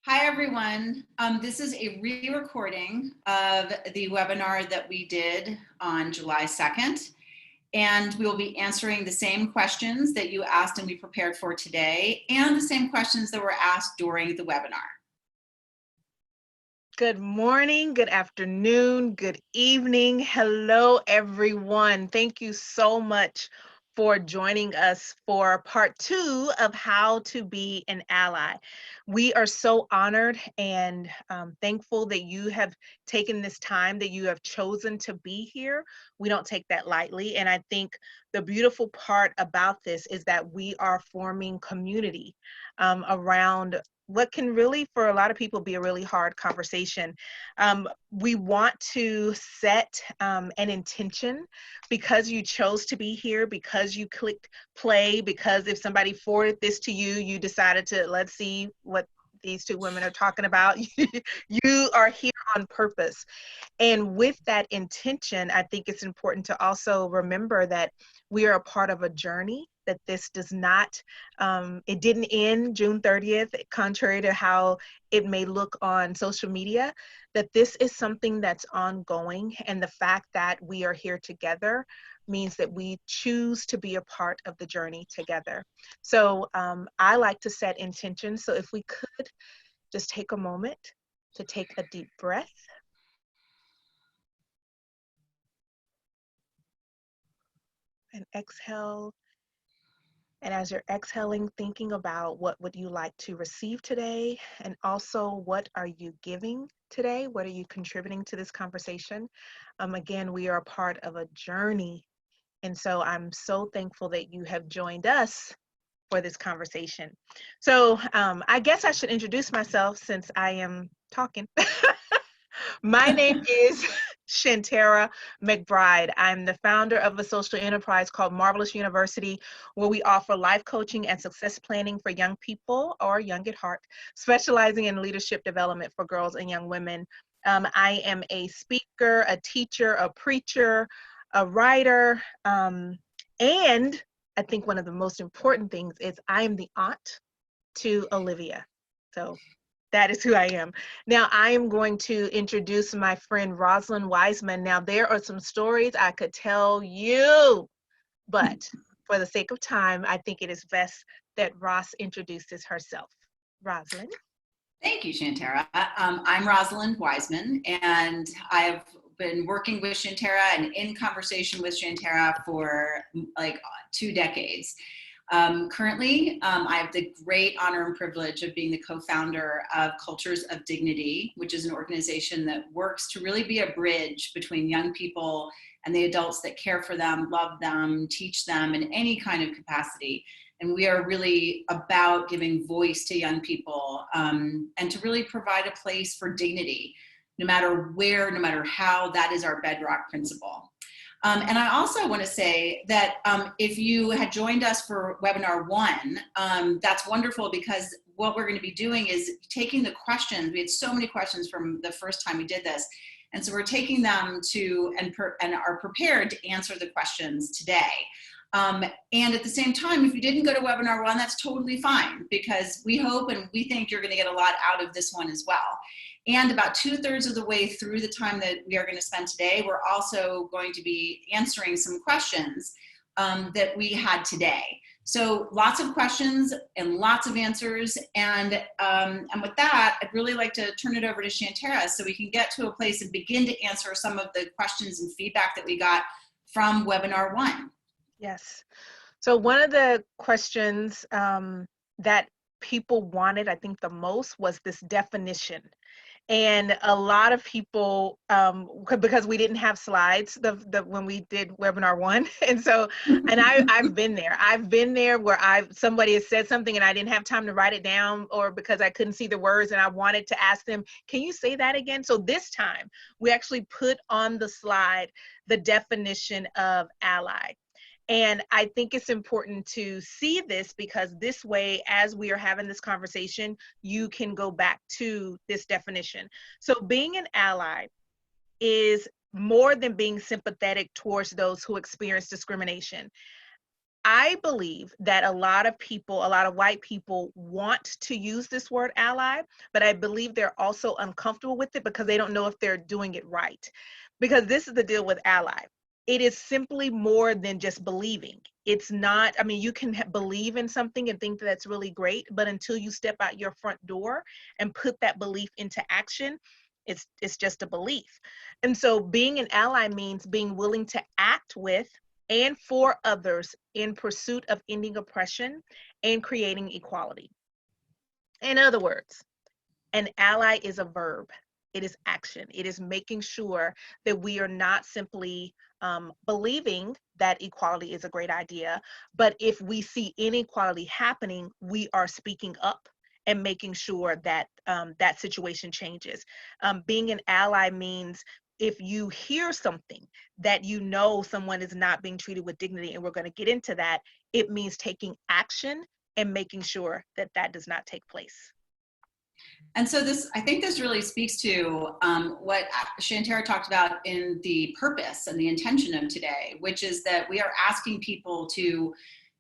Hi, everyone. This is a re-recording of the webinar that we did on July 2nd, and we will be answering the same questions that you asked and we prepared for today, and the same questions that were asked during the webinar. Good morning, good afternoon, good evening. Hello, everyone. Thank you so much for joining us for part 2 of How to Be an Ally. We are so honored and thankful that you have taken this time, that you have chosen to be here. We don't take that lightly. And I think the beautiful part about this is that we are forming community around what can really, for a lot of people, be a really hard conversation. We want to set an intention because you chose to be here, because you clicked play, because if somebody forwarded this to you, you decided to, let's see what these two women are talking about. You are here on purpose. And with that intention, I think it's important to also remember that we are a part of a journey, that this does not, it didn't end June 30th, contrary to how it may look on social media, that this is something that's ongoing. And the fact that we are here together means that we choose to be a part of the journey together. So I like to set intentions. So if we could just take a moment to take a deep breath. And exhale. And as you're exhaling, thinking about what would you like to receive today, and also what are you giving today? What are you contributing to this conversation? Again, we are a part of a journey. And so I'm so thankful that you have joined us for this conversation. So I guess I should introduce myself since I am talking. My name is Shanterra McBride. I'm the founder of a social enterprise called Marvelous University, where we offer life coaching and success planning for young people or young at heart, specializing in leadership development for girls and young women. I am a speaker, a teacher, a preacher, a writer, and I think one of the most important things is I am the aunt to Olivia. So that is who I am. Now I am going to introduce my friend Rosalind Wiseman. Now there are some stories I could tell you, but for the sake of time, I think it is best that Ross introduces herself. Rosalind. Thank you, Shanterra. I'm Rosalind Wiseman, and I've been working with Shanterra and in conversation with Shanterra for like 2 decades. Currently, I have the great honor and privilege of being the co-founder of Cultures of Dignity, which is an organization that works to really be a bridge between young people and the adults that care for them, love them, teach them in any kind of capacity. And we are really about giving voice to young people and to really provide a place for dignity, no matter where, no matter how. That is our bedrock principle. And I also want to say that if you had joined us for webinar 1, that's wonderful, because what we're going to be doing is taking the questions. We had so many questions from the first time we did this. And so we're taking them to and are prepared to answer the questions today. And at the same time, if you didn't go to webinar 1, that's totally fine, because we hope and we think you're going to get a lot out of this one as well. And about 2/3 of the way through the time that we are going to spend today, we're also going to be answering some questions that we had today. So lots of questions and lots of answers. And with that, I'd really like to turn it over to Shanterra so we can get to a place and begin to answer some of the questions and feedback that we got from webinar 1. Yes. So one of the questions that people wanted, I think the most, was this definition. And a lot of people, because we didn't have slides when we did webinar 1, and so, and I've been there. I've been there where somebody has said something and I didn't have time to write it down, or because I couldn't see the words and I wanted to ask them, can you say that again? So this time we actually put on the slide the definition of ally. And I think it's important to see this, because this way, as we are having this conversation, you can go back to this definition. So being an ally is more than being sympathetic towards those who experience discrimination. I believe that a lot of people, a lot of white people want to use this word ally, but I believe they're also uncomfortable with it because they don't know if they're doing it right. Because this is the deal with ally. It is simply more than just believing. It's not, I mean, you can believe in something and think that that's really great, but until you step out your front door and put that belief into action, it's just a belief. And so being an ally means being willing to act with and for others in pursuit of ending oppression and creating equality. In other words, an ally is a verb. It is action. It is making sure that we are not simply believing that equality is a great idea, but if we see inequality happening, we are speaking up and making sure that that situation changes. Being an ally means if you hear something that you know someone is not being treated with dignity, and we're going to get into that, it means taking action and making sure that that does not take place. And so this, I think this really speaks to what Shanterra talked about in the purpose and the intention of today, which is that we are asking people to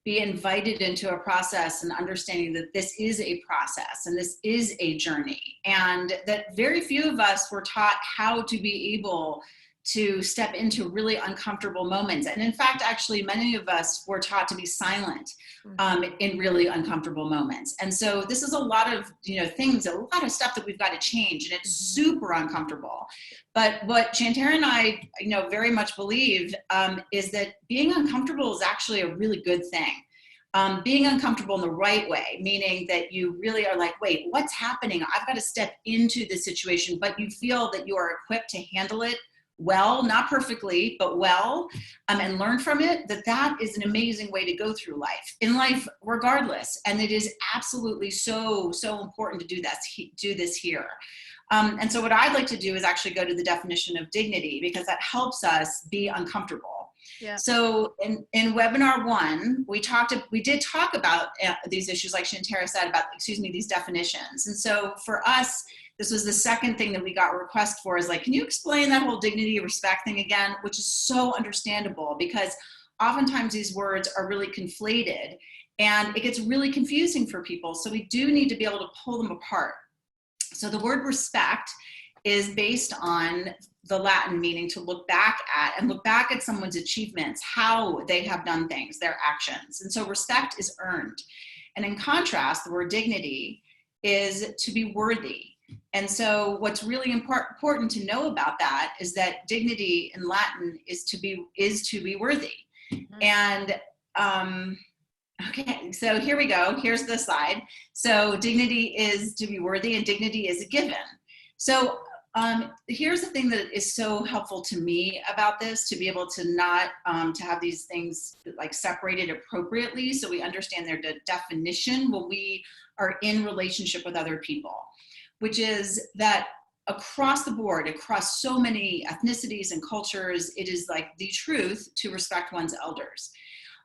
be invited into a process and understanding that this is a process and this is a journey, and that very few of us were taught how to be able to step into really uncomfortable moments. And in fact, actually, many of us were taught to be silent in really uncomfortable moments. And so this is a lot of, things, a lot of stuff that we've got to change, and it's super uncomfortable. But what Shanterra and I, very much believe is that being uncomfortable is actually a really good thing. Being uncomfortable in the right way, meaning that you really are like, wait, what's happening? I've got to step into this situation, but you feel that you are equipped to handle it well, not perfectly, but well, and learn from it, that is an amazing way to go through life, in life regardless. And it is absolutely so important to do this here. And so what I'd like to do is actually go to the definition of dignity, because that helps us be uncomfortable. Yeah. So in webinar 1, we did talk about these issues, like Shanterra said, about, these definitions. And so for us, this was the second thing that we got a request for, is like, can you explain that whole dignity, respect thing again? Which is so understandable, because oftentimes these words are really conflated and it gets really confusing for people. So we do need to be able to pull them apart. So the word respect is based on the Latin meaning to look back at someone's achievements, how they have done things, their actions. And so respect is earned. And in contrast, the word dignity is to be worthy. And so what's really important to know about that is that dignity in Latin is to be worthy. Mm-hmm. And okay, so here we go. Here's the slide. So dignity is to be worthy, and dignity is a given. So here's the thing that is so helpful to me about this, to be able to not to have these things like separated appropriately, so we understand their definition when we are in relationship with other people, which is that across the board, across so many ethnicities and cultures, it is like the truth to respect one's elders.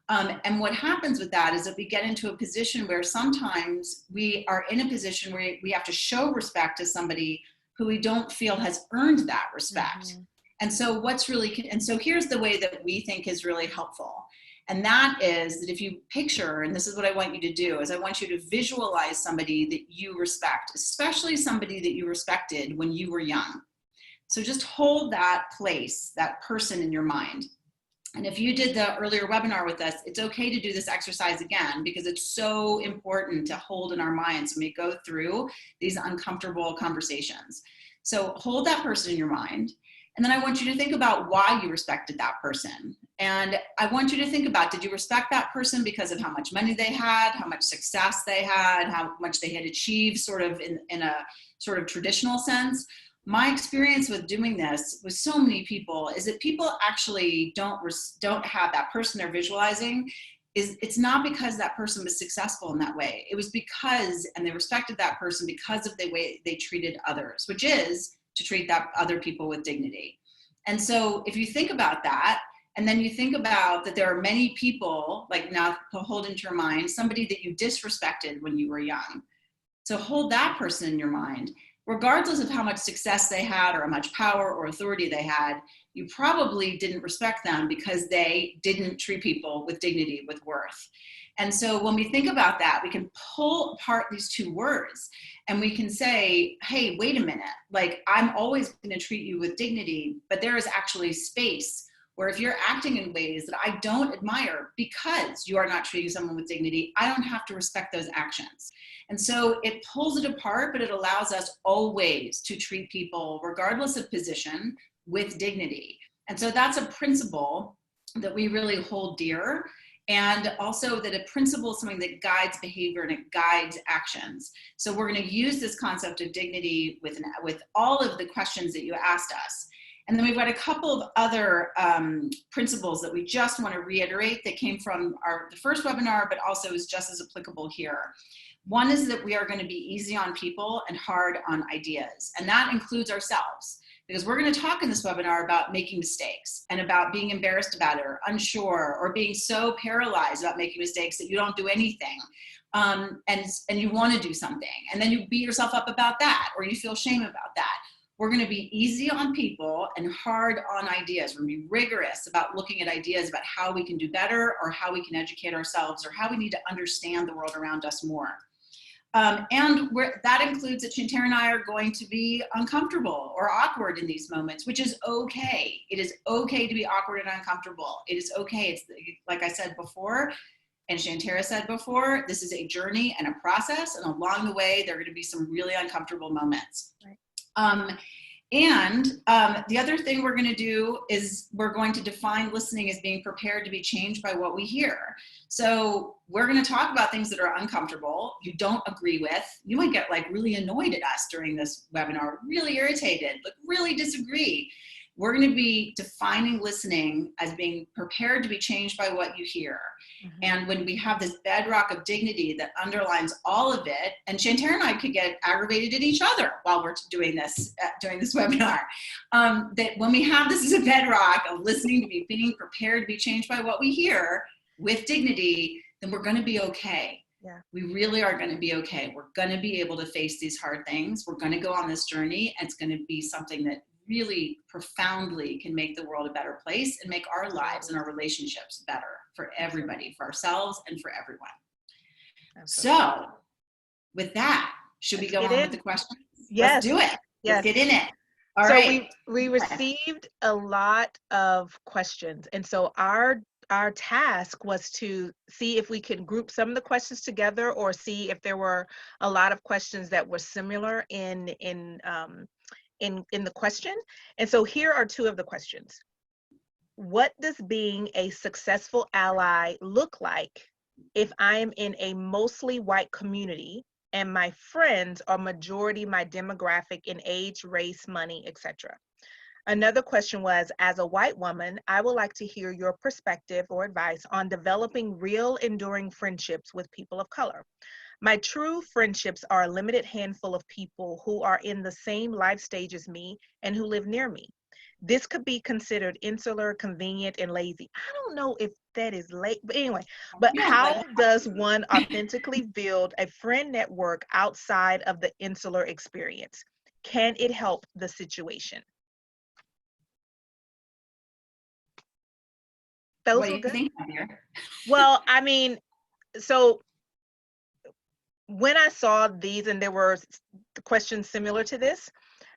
And what happens with that is that we get into a position where sometimes we are in a position where we have to show respect to somebody who we don't feel has earned that respect. Mm-hmm. And so here's the way that we think is really helpful. And that is that if you picture, and this is what I want you to do, is I want you to visualize somebody that you respect, especially somebody that you respected when you were young. So just hold that place, that person in your mind. And if you did the earlier webinar with us, it's okay to do this exercise again, because it's so important to hold in our minds when we go through these uncomfortable conversations. So hold that person in your mind. And then I want you to think about why you respected that person. And I want you to think about, did you respect that person because of how much money they had, how much success they had, how much they had achieved sort of in a sort of traditional sense? My experience with doing this with so many people is that people actually don't have that person they're visualizing. It's not because that person was successful in that way. It was because, and they respected that person because of the way they treated others, which is to treat that other people with dignity. And so if you think about that, and then you think about that there are many people, like now hold into your mind somebody that you disrespected when you were young. So hold that person in your mind. regardless of how much success they had or how much power or authority they had, you probably didn't respect them because they didn't treat people with dignity, with worth. And so when we think about that, we can pull apart these two words and we can say, hey, wait a minute, like I'm always going to treat you with dignity, but there is actually space where if you're acting in ways that I don't admire because you are not treating someone with dignity, I don't have to respect those actions. And so it pulls it apart, but it allows us always to treat people, regardless of position, with dignity. And so that's a principle that we really hold dear. And also that a principle is something that guides behavior and it guides actions. So we're going to use this concept of dignity with all of the questions that you asked us. And then we've got a couple of other principles that we just want to reiterate that came from the first webinar, but also is just as applicable here. One is that we are going to be easy on people and hard on ideas. And that includes ourselves, because we're going to talk in this webinar about making mistakes and about being embarrassed about it or unsure or being so paralyzed about making mistakes that you don't do anything. And you want to do something. And then you beat yourself up about that, or you feel shame about that. We're going to be easy on people and hard on ideas. We're going to be rigorous about looking at ideas about how we can do better or how we can educate ourselves or how we need to understand the world around us more. And that includes that Shanterra and I are going to be uncomfortable or awkward in these moments, which is okay. It is okay to be awkward and uncomfortable. It is okay. It's like I said before, and Shanterra said before, this is a journey and a process. And along the way, there are going to be some really uncomfortable moments. Right. The other thing we're going to do is we're going to define listening as being prepared to be changed by what we hear. So we're going to talk about things that are uncomfortable, you don't agree with. You might get like really annoyed at us during this webinar, really irritated, but really disagree. We're going to be defining listening as being prepared to be changed by what you hear. Mm-hmm. And when we have this bedrock of dignity that underlines all of it, and Shanterra and I could get aggravated at each other while we're doing this webinar, that when we have this as a bedrock of listening to be being prepared to be changed by what we hear with dignity, then we're going to be okay. Yeah. We really are going to be okay. We're going to be able to face these hard things. We're going to go on this journey, and it's going to be something that really profoundly can make the world a better place and make our lives and our relationships better for everybody, for ourselves and for everyone. Absolutely. So with that, should we go on with the questions? Yes. Let's do it. Yes. Let's get in it. All so right. we received a lot of questions. And so our task was to see if we could group some of the questions together or see if there were a lot of questions that were similar in the question. And so here are two of the questions. What does being a successful ally look like if I am in a mostly white community and my friends are majority my demographic in age, race, money, etc.? Another question was, as a white woman, I would like to hear your perspective or advice on developing real enduring friendships with people of color. My true friendships are a limited handful of people who are in the same life stage as me and who live near me. This could be considered insular, convenient, and lazy. I don't know if that is late, but anyway, how does one authentically build a friend network outside of the insular experience? Can it help the situation? Those what do you think, Javier? Well, I mean, so when I saw these and there were questions similar to this,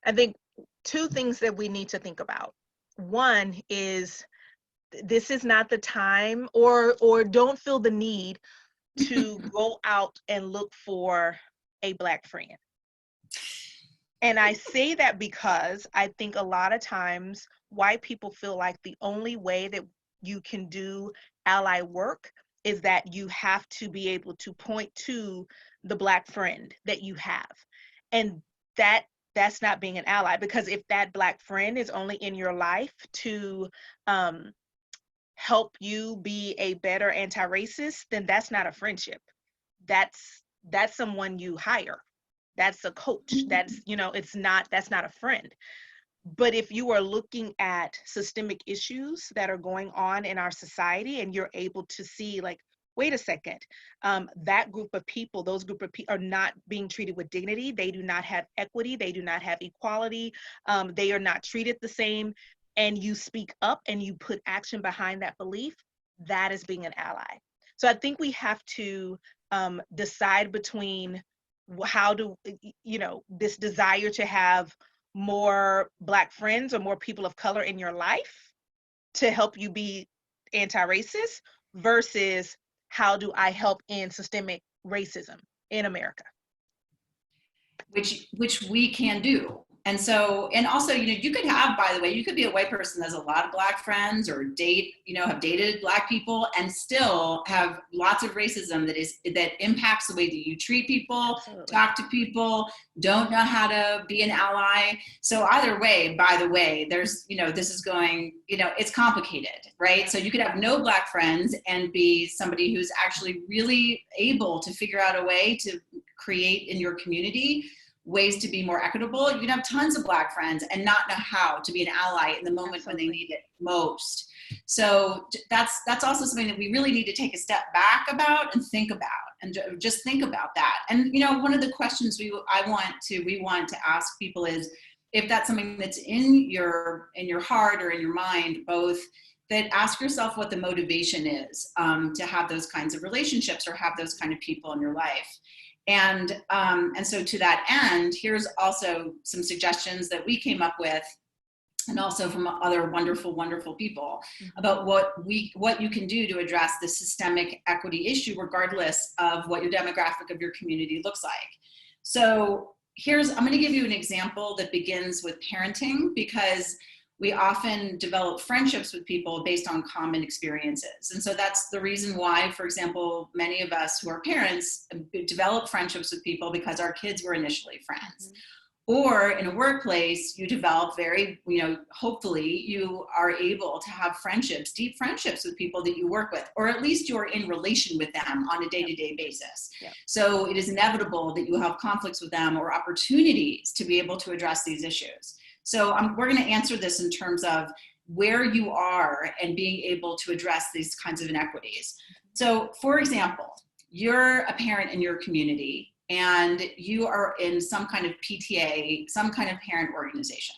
I think two things that we need to think about. One is this is not the time or don't feel the need to go out and look for a Black friend. And I say that because I think a lot of times white people feel like the only way that you can do ally work is that you have to be able to point to the Black friend that you have. And that's not being an ally, because if that Black friend is only in your life to help you be a better anti-racist, then that's not a friendship. That's someone you hire. That's a coach. That's, that's not a friend. But if you are looking at systemic issues that are going on in our society and you're able to see like wait a second, that group of people, those group of people are not being treated with dignity. They do not have equity. They do not have equality. They are not treated the same. And you speak up and you put action behind that belief, that is being an ally. So I think we have to decide between how do, this desire to have more Black friends or more people of color in your life to help you be anti-racist versus how do I help end systemic racism in America? Which we can do. And so, and also, you could have, by the way, you could be a white person that has a lot of Black friends or have dated Black people and still have lots of racism that impacts the way that you treat people, Absolutely. talk to people, don't know how to be an ally. So either way, by the way, there's, this is going, it's complicated, right? So you could have no Black friends and be somebody who's actually really able to figure out a way to create in your community ways to be more equitable. You can have tons of Black friends and not know how to be an ally in the moment Absolutely. when they need it most. So that's also something that we really need to take a step back about and think about, and just think about that. And one of the questions we want to ask people is, if that's something that's in your heart or in your mind, both, that ask yourself what the motivation is to have those kinds of relationships or have those kind of people in your life. And so to that end, here's also some suggestions that we came up with, and also from other wonderful, wonderful people, about what you can do to address the systemic equity issue, regardless of what your demographic of your community looks like. So I'm going to give you an example that begins with parenting, because we often develop friendships with people based on common experiences. And so that's the reason why, for example, many of us who are parents develop friendships with people because our kids were initially friends. Or in a workplace, you develop hopefully you are able to have friendships, deep friendships with people that you work with, or at least you're in relation with them on a day-to-day basis. Yep. So it is inevitable that you have conflicts with them or opportunities to be able to address these issues. So we're going to answer this in terms of where you are and being able to address these kinds of inequities. So for example, you're a parent in your community and you are in some kind of PTA, some kind of parent organization.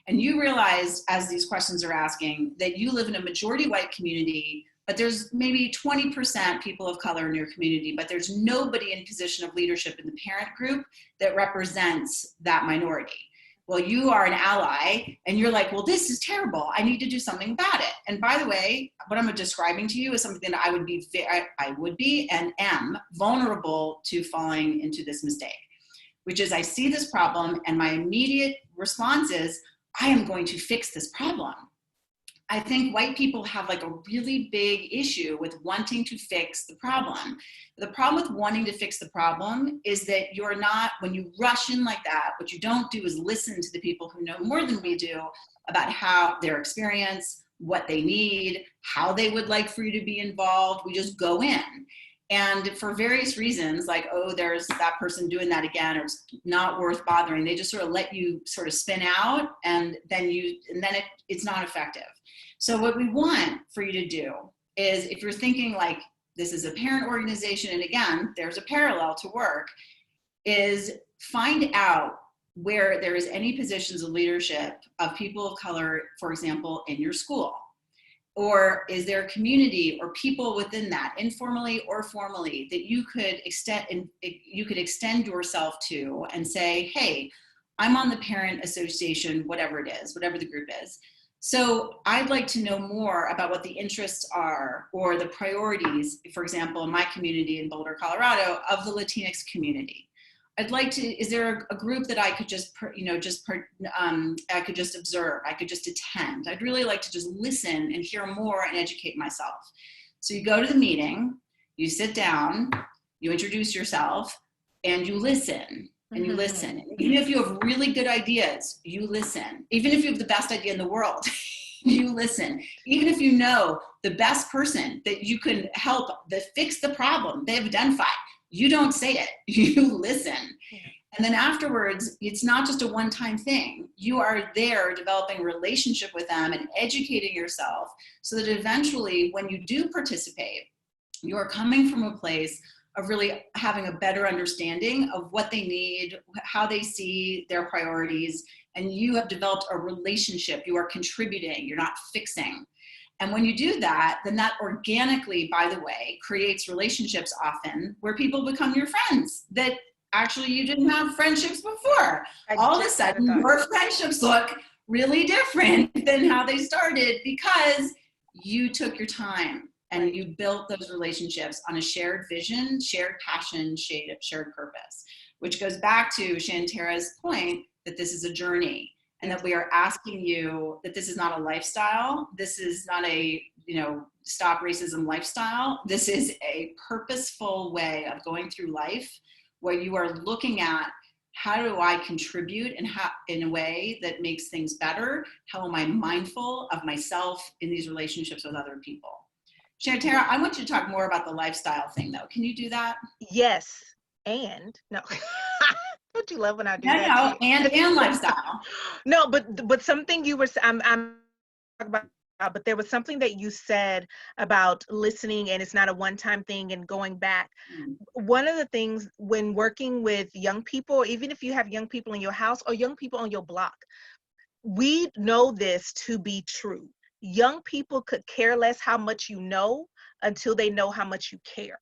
And you realize, as these questions are asking, that you live in a majority white community, but there's maybe 20% people of color in your community, but there's nobody in position of leadership in the parent group that represents that minority. Well, you are an ally and you're like, well, this is terrible. I need to do something about it. And by the way, what I'm describing to you is something that I would be and am vulnerable to falling into this mistake, which is I see this problem and my immediate response is, I am going to fix this problem. I think white people have like a really big issue with wanting to fix the problem. The problem with wanting to fix the problem is that when you rush in like that, what you don't do is listen to the people who know more than we do about how their experience, what they need, how they would like for you to be involved. We just go in. And for various reasons, like, oh, there's that person doing that again, or it's not worth bothering. They just sort of let you sort of spin out, and then it's not effective. So what we want for you to do is, if you're thinking like this is a parent organization, and again, there's a parallel to work, is find out where there is any positions of leadership of people of color, for example, in your school. Or is there a community or people within that, informally or formally, that you could extend yourself to and say, hey, I'm on the parent association, whatever it is, whatever the group is. So I'd like to know more about what the interests are or the priorities, for example, in my community in Boulder, Colorado, of the Latinx community. I'd like to, is there a group that I could I could just observe, I could just attend? I'd really like to just listen and hear more and educate myself. So you go to the meeting, you sit down, you introduce yourself, and you listen. And you listen. Even if you have really good ideas, you listen. Even if you have the best idea in the world, you listen. Even if you know the best person that you can help fix the problem they've identified, you don't say it, you listen. And then afterwards, it's not just a one-time thing. You are there developing a relationship with them and educating yourself so that eventually when you do participate, you're coming from a place of really having a better understanding of what they need, how they see their priorities, and you have developed a relationship. You are contributing, you're not fixing. And when you do that, then that organically, by the way, creates relationships often where people become your friends that actually you didn't have friendships before. All of a sudden, your friendships look really different than how they started because you took your time and you built those relationships on a shared vision, shared passion, shared purpose, which goes back to Shanterra's point that this is a journey. And that we are asking you that this is not a lifestyle. This is not a, stop racism lifestyle. This is a purposeful way of going through life where you are looking at how do I contribute and how, in a way that makes things better? How am I mindful of myself in these relationships with other people? Shanterra, I want you to talk more about the lifestyle thing though. Can you do that? Yes. And no. Don't you love when I do that? No, and lifestyle. No, but something you were I'm talking about, but there was something that you said about listening, and it's not a one-time thing and going back. One of the things when working with young people, even if you have young people in your house or young people on your block, we know this to be true. Young people could care less how much you know until they know how much you care.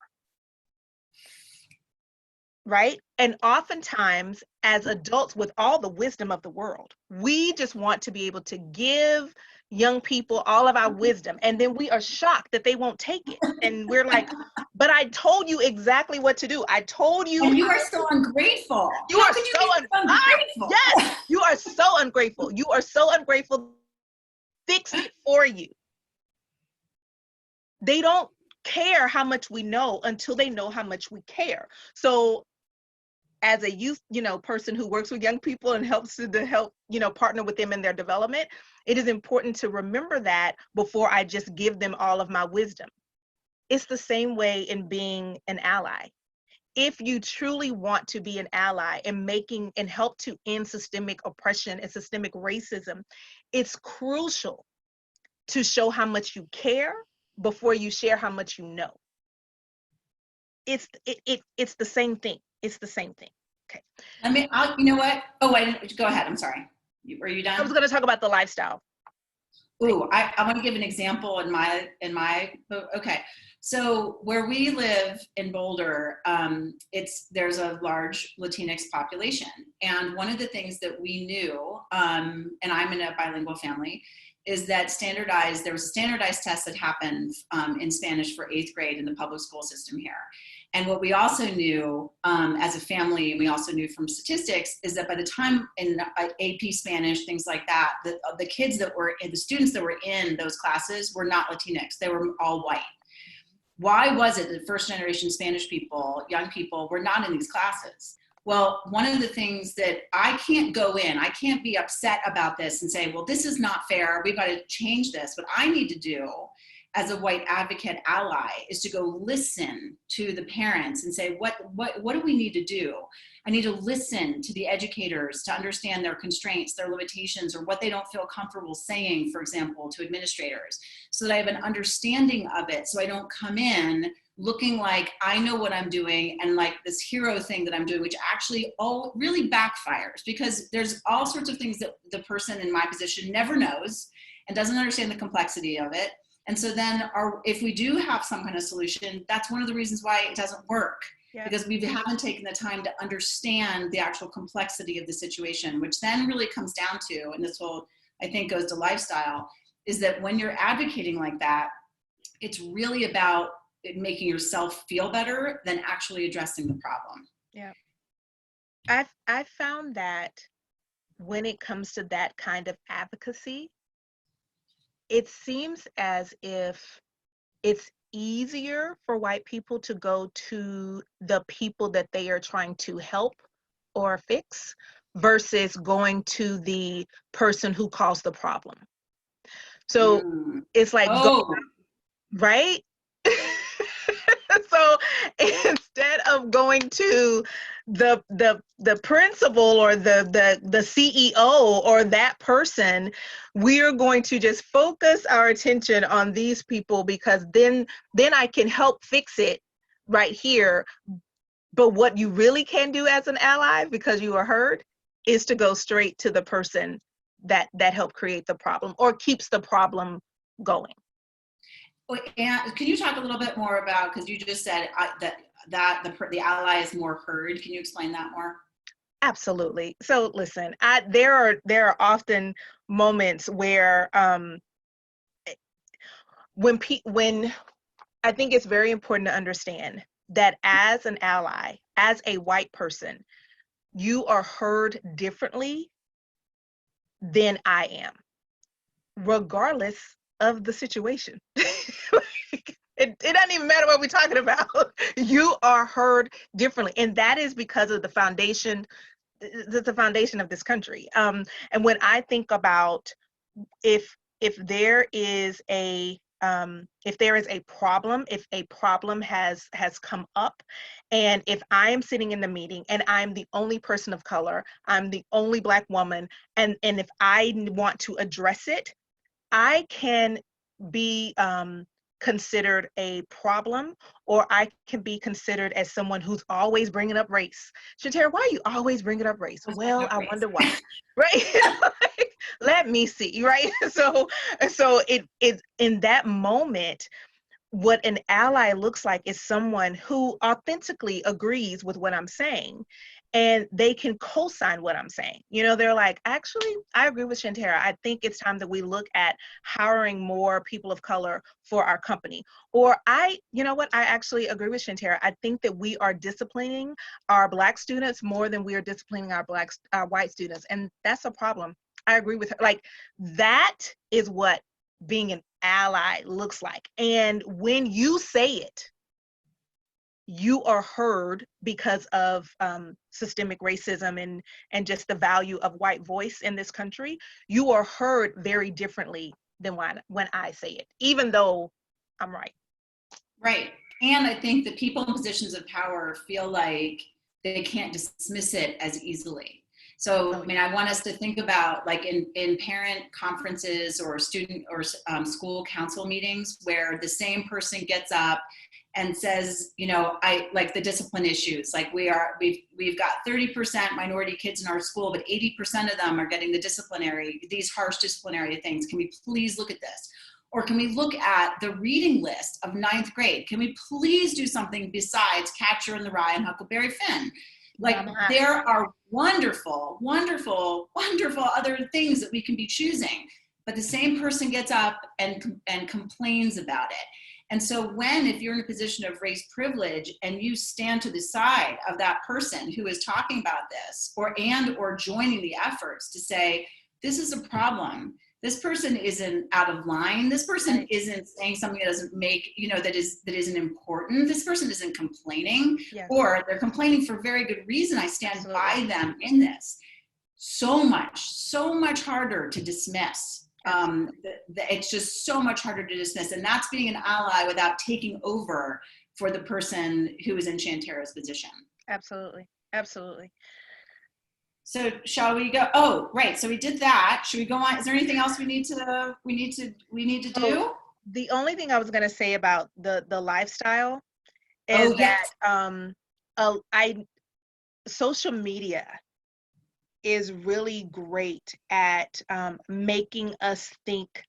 Right? And oftentimes as adults with all the wisdom of the world, we just want to be able to give young people all of our wisdom. And then we are shocked that they won't take it. And we're like, but I told you exactly what to do. I told you. And you are so ungrateful. You are so ungrateful. Yes, you are so ungrateful. You are so ungrateful. Fix it for you. They don't care how much we know until they know how much we care. So as a youth, person who works with young people and helps to help, partner with them in their development, it is important to remember that before I just give them all of my wisdom. It's the same way in being an ally. If you truly want to be an ally and help to end systemic oppression and systemic racism, it's crucial to show how much you care before you share how much you know. It's the same thing. It's the same thing. Okay. You know what? Oh, go ahead. I'm sorry. Were you done? I was going to talk about the lifestyle. Ooh, I want to give an example okay. So where we live in Boulder, there's a large Latinx population. And one of the things that we knew, and I'm in a bilingual family, is that there was a standardized test that happened in Spanish for 8th grade in the public school system here. And what we also knew as a family, and we also knew from statistics, is that by the time in AP Spanish, things like that, the students that were in those classes were not Latinx, they were all white. Why was it that first generation Spanish people, young people, were not in these classes? Well, one of the things that I can't be upset about this and say, well, this is not fair, we've got to change this. What I need to do as a white advocate ally is to go listen to the parents and say, what do we need to do? I need to listen to the educators to understand their constraints, their limitations, or what they don't feel comfortable saying, for example, to administrators, so that I have an understanding of it, so I don't come in looking like I know what I'm doing and like this hero thing that I'm doing, which actually all really backfires, because there's all sorts of things that the person in my position never knows and doesn't understand the complexity of it. And so then if we do have some kind of solution, that's one of the reasons why it doesn't work. Yeah. Because we haven't taken the time to understand the actual complexity of the situation, which then really comes down to, and this will, I think, goes to lifestyle, is that when you're advocating like that, it's really about making yourself feel better than actually addressing the problem. Yeah. I've found that when it comes to that kind of advocacy, it seems as if it's easier for white people to go to the people that they are trying to help or fix versus going to the person who caused the problem. So it's like, right? So instead of going to the principal or the CEO or that person, we are going to just focus our attention on these people, because then I can help fix it right here. But what you really can do as an ally, because you are heard, is to go straight to the person that helped create the problem or keeps the problem going. And can you talk a little bit more about, because you just said that the ally is more heard. Can you explain that more? Absolutely. So listen, there are often moments where when I think it's very important to understand that as an ally, as a white person, you are heard differently than I am, regardless of the situation. It doesn't even matter what we're talking about. You are heard differently. And that is because of the foundation of this country. And when I think about if there is a problem, if a problem has come up, and if I am sitting in the meeting and I'm the only person of color, I'm the only Black woman, and if I want to address it, I can be considered a problem, or I can be considered as someone who's always bringing up race. Shanterra, why are you always bringing up race? Well, I wonder why, right? Like, let me see, right? So it in that moment, what an ally looks like is someone who authentically agrees with what I'm saying, and they can co-sign what I'm saying. They're like, actually, I agree with Shanterra. I think it's time that we look at hiring more people of color for our company. Or you know what, I actually agree with Shanterra. I think that we are disciplining our Black students more than we are disciplining our white students. And that's a problem. I agree with her. Like, that is what being an ally looks like. And when you say it, you are heard because of systemic racism and just the value of white voice in this country. You are heard very differently than when I say it, even though I'm right. Right. And I think that people in positions of power feel like they can't dismiss it as easily. So, I mean, I want us to think about, like, in parent conferences or student or school council meetings, where the same person gets up and says, I like the discipline issues. Like, we've got 30% minority kids in our school, but 80% of them are getting these harsh disciplinary things. Can we please look at this? Or can we look at the reading list of 9th grade? Can we please do something besides Catcher in the Rye and Huckleberry Finn? Like, there are wonderful, wonderful, wonderful other things that we can be choosing, but the same person gets up and complains about it. And so if you're in a position of race privilege and you stand to the side of that person who is talking about this, or joining the efforts to say, this is a problem. This person isn't out of line. This person isn't saying something that doesn't make, that isn't important. This person isn't complaining, or they're complaining for very good reason. I stand by them in this. So much harder to dismiss. It's just so much harder to dismiss. And that's being an ally without taking over for the person who is in Shanterra's position. Absolutely. Absolutely. So shall we go? Oh, right. So we did that. Should we go on? Is there anything else we need to do? The only thing I was going to say about the lifestyle is social media is really great at making us think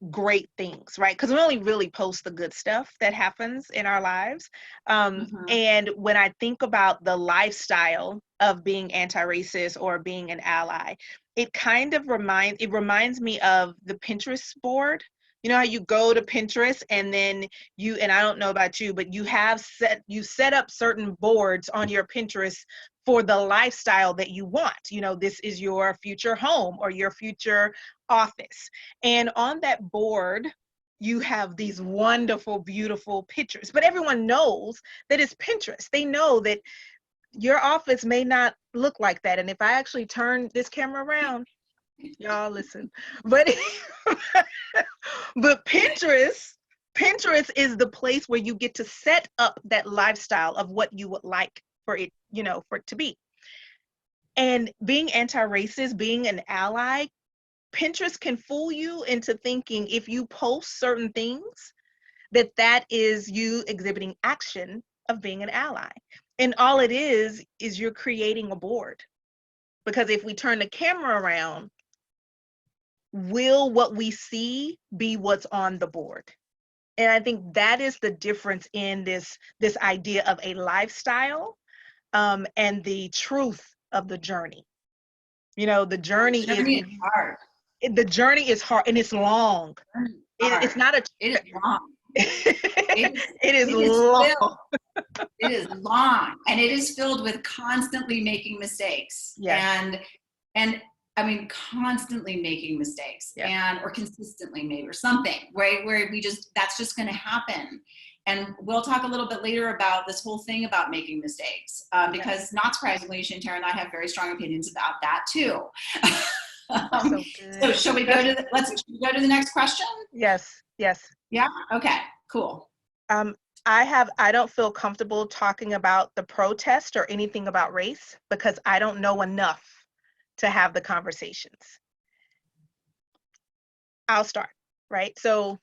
great things, right? Because we only really post the good stuff that happens in our lives. And when I think about the lifestyle of being anti-racist or being an ally, it kind of reminds me of the Pinterest board. You know how you go to Pinterest and then and I don't know about you, but you set up certain boards on your Pinterest for the lifestyle that you want. This is your future home or your future office. And on that board, you have these wonderful, beautiful pictures, but everyone knows that it's Pinterest. They know that your office may not look like that. And if I actually turn this camera around, y'all listen, but Pinterest Pinterest is the place where you get to set up that lifestyle of what you would like for it, for it to be. And being anti-racist, being an ally, Pinterest can fool you into thinking if you post certain things, that is you exhibiting action of being an ally. And all it is you're creating a board. Because if we turn the camera around, will what we see be what's on the board? And I think that is the difference in this idea of a lifestyle and the truth of the journey. The journey is hard. The journey is hard and it's long. It's not a. It is long. It is long. It is long, and it is filled with constantly making mistakes. Yes. And I mean, constantly making mistakes, or consistently maybe, or something, right? Where that's just going to happen. And we'll talk a little bit later about this whole thing about making mistakes, because not surprisingly, Shanterra and I have very strong opinions about that too. So shall we go to let's go to the next question? Yes. Yeah. Okay. Cool. I don't feel comfortable talking about the protest or anything about race because I don't know enough to have the conversations. I'll start, right? So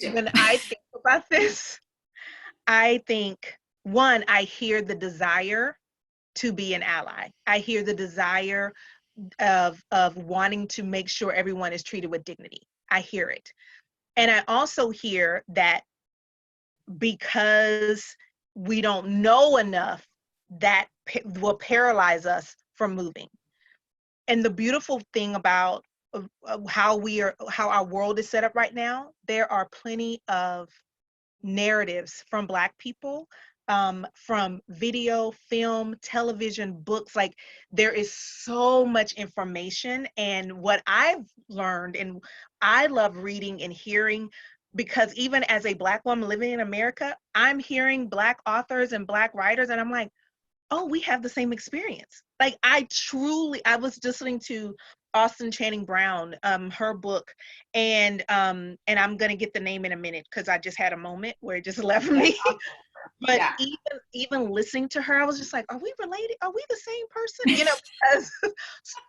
when I think about this, I think, one, I hear the desire to be an ally. I hear the desire of wanting to make sure everyone is treated with dignity. I hear it. And I also hear that because we don't know enough, that will paralyze us from moving. And the beautiful thing about how our world is set up right now, there are plenty of narratives from Black people, from video, film, television, books. Like, there is so much information. And what I've learned, and I love reading and hearing, because even as a Black woman living in America, I'm hearing Black authors and Black writers, and I'm like, oh, we have the same experience. Like, I was just listening to Austin Channing Brown, her book, and I'm gonna get the name in a minute because I just had a moment where it just left me. But even listening to her, I was just like, are we related? Are we the same person? Because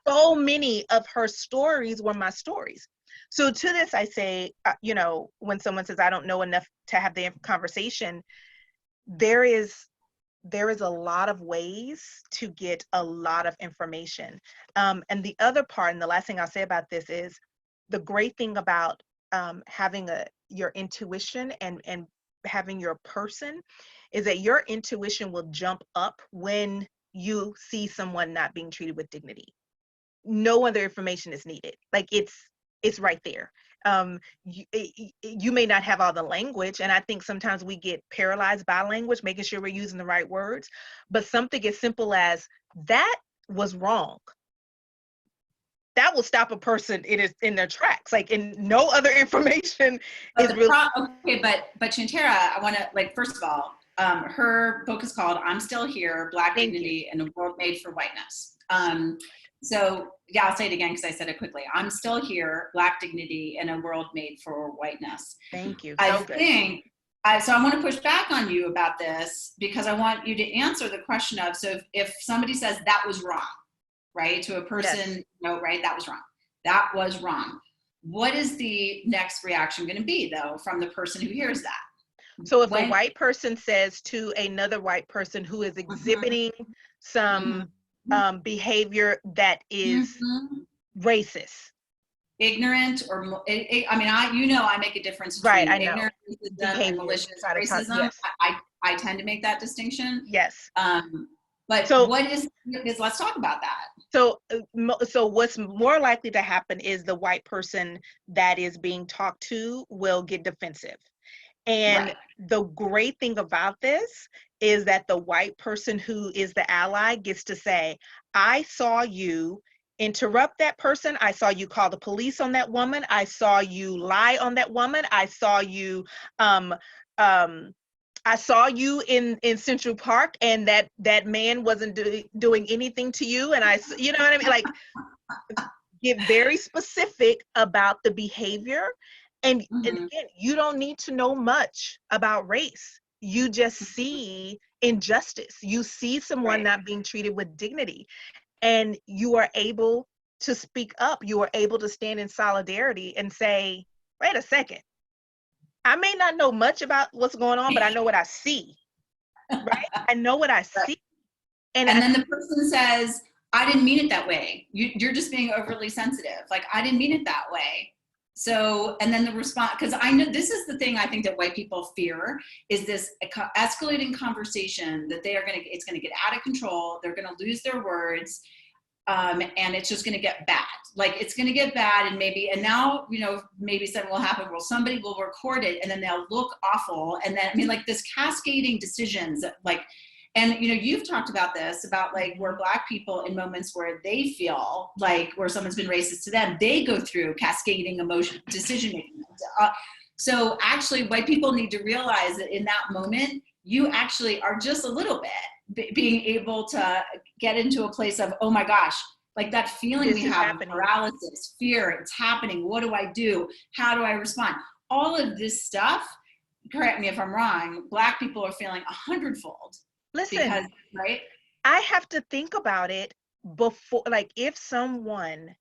so many of her stories were my stories. So to this, I say, when someone says, I don't know enough to have the conversation, there is a lot of ways to get a lot of information. And the other part, and the last thing I'll say about this is, the great thing about having your intuition and having your person is that your intuition will jump up when you see someone not being treated with dignity. No other information is needed. Like, it's right there. You may not have all the language, and I think sometimes we get paralyzed by language, making sure we're using the right words, but something as simple as, that was wrong, that will stop a person in their tracks. Like, and no other information is really. Okay, but Shanterra, I want to, first of all, her book is called I'm Still Here, Black Dignity in a World Made for Whiteness. So I'll say it again because I said it quickly. I'm still here, Black dignity in a world made for whiteness. Thank you. I want to push back on you about this because I want you to answer the question of, so if somebody says that was wrong, right, to a person, no, right, that was wrong. That was wrong. What is the next reaction going to be, though, from the person who hears that? So if a white person says to another white person who is exhibiting some behavior that is racist, ignorant, or I make a difference between ignorant racism and malicious racism. Yes. I tend to make that distinction. Yes. But so what is let's talk about that. So what's more likely to happen is the white person that is being talked to will get defensive. And the great thing about this is that the white person who is the ally gets to say, I saw you interrupt that person. I saw you call the police on that woman. I saw you lie on that woman. I saw you in Central Park, and that man wasn't doing anything to you. And you know what I mean? Like, get very specific about the behavior. And Mhm. again, you don't need to know much about race. You just see injustice. You see someone Right. not being treated with dignity, and you are able to speak up. You are able to stand in solidarity and say, wait a second, I may not know much about what's going on, but I know what I see, right? I know what I Right. see. And And I, then the person says, I didn't mean it that way. You're just being overly sensitive. Like, I didn't mean it that way. So, and then the response, because I know this is the thing I think that white people fear, is this escalating conversation that it's going to get out of control. They're going to lose their words. And it's just going to get bad. Like, it's going to get bad, and now, maybe something will happen where somebody will record it, and then they'll look awful. And then, I mean, like, this cascading decisions, like, and you've talked about this, about like where Black people, in moments where they feel like where someone's been racist to them, they go through cascading emotion decision making. So actually, white people need to realize that in that moment, you actually are just a little bit being able to get into a place of, oh my gosh, like that feeling we this is have of happening. paralysis, fear, it's happening. What do I do? How do I respond? All of this stuff, correct me if I'm wrong, Black people are feeling 100-fold. Listen, Because, right? I have to think about it before, like, if someone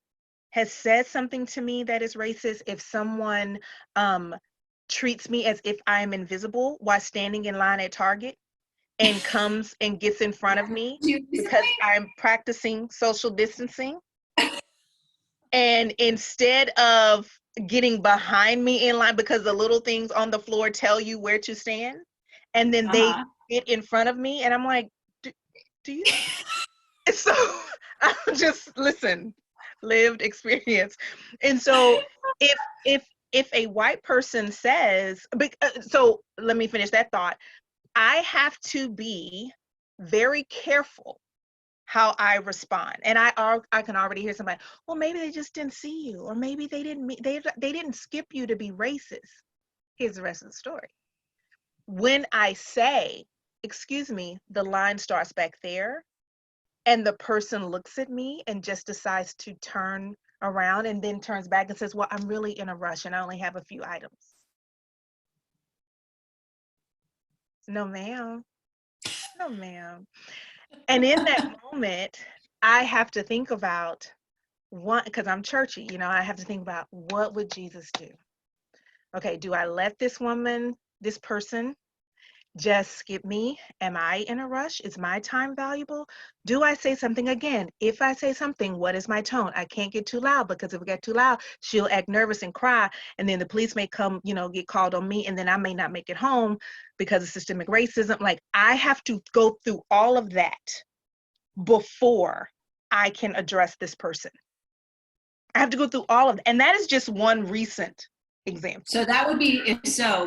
has said something to me that is racist, if someone treats me as if I am invisible while standing in line at Target and comes and gets in front of me because I'm practicing social distancing, and instead of getting behind me in line because the little things on the floor tell you where to stand, and then they get in front of me, and I'm like, do you? So I'm just, listen, lived experience. And so if a white person says, so let me finish that thought. I have to be very careful how I respond. And I can already hear somebody, well, maybe they just didn't see you, or maybe they didn't skip you to be racist. Here's the rest of the story. When I say, excuse me, the line starts back there, and the person looks at me and just decides to turn around and then turns back and says, well, I'm really in a rush and I only have a few items. No, ma'am. No, ma'am. And in that moment, I have to think about one, because I'm churchy, I have to think about, what would Jesus do? Okay, do I let this person just skip me? Am I in a rush? Is my time valuable? Do I say something again? If I say something, what is my tone? I can't get too loud, because if I get too loud, she'll act nervous and cry, and then the police may come, get called on me, and then I may not make it home because of systemic racism. Like, I have to go through all of that before I can address this person. I have to go through all of it. And that is just one recent example. So that would be,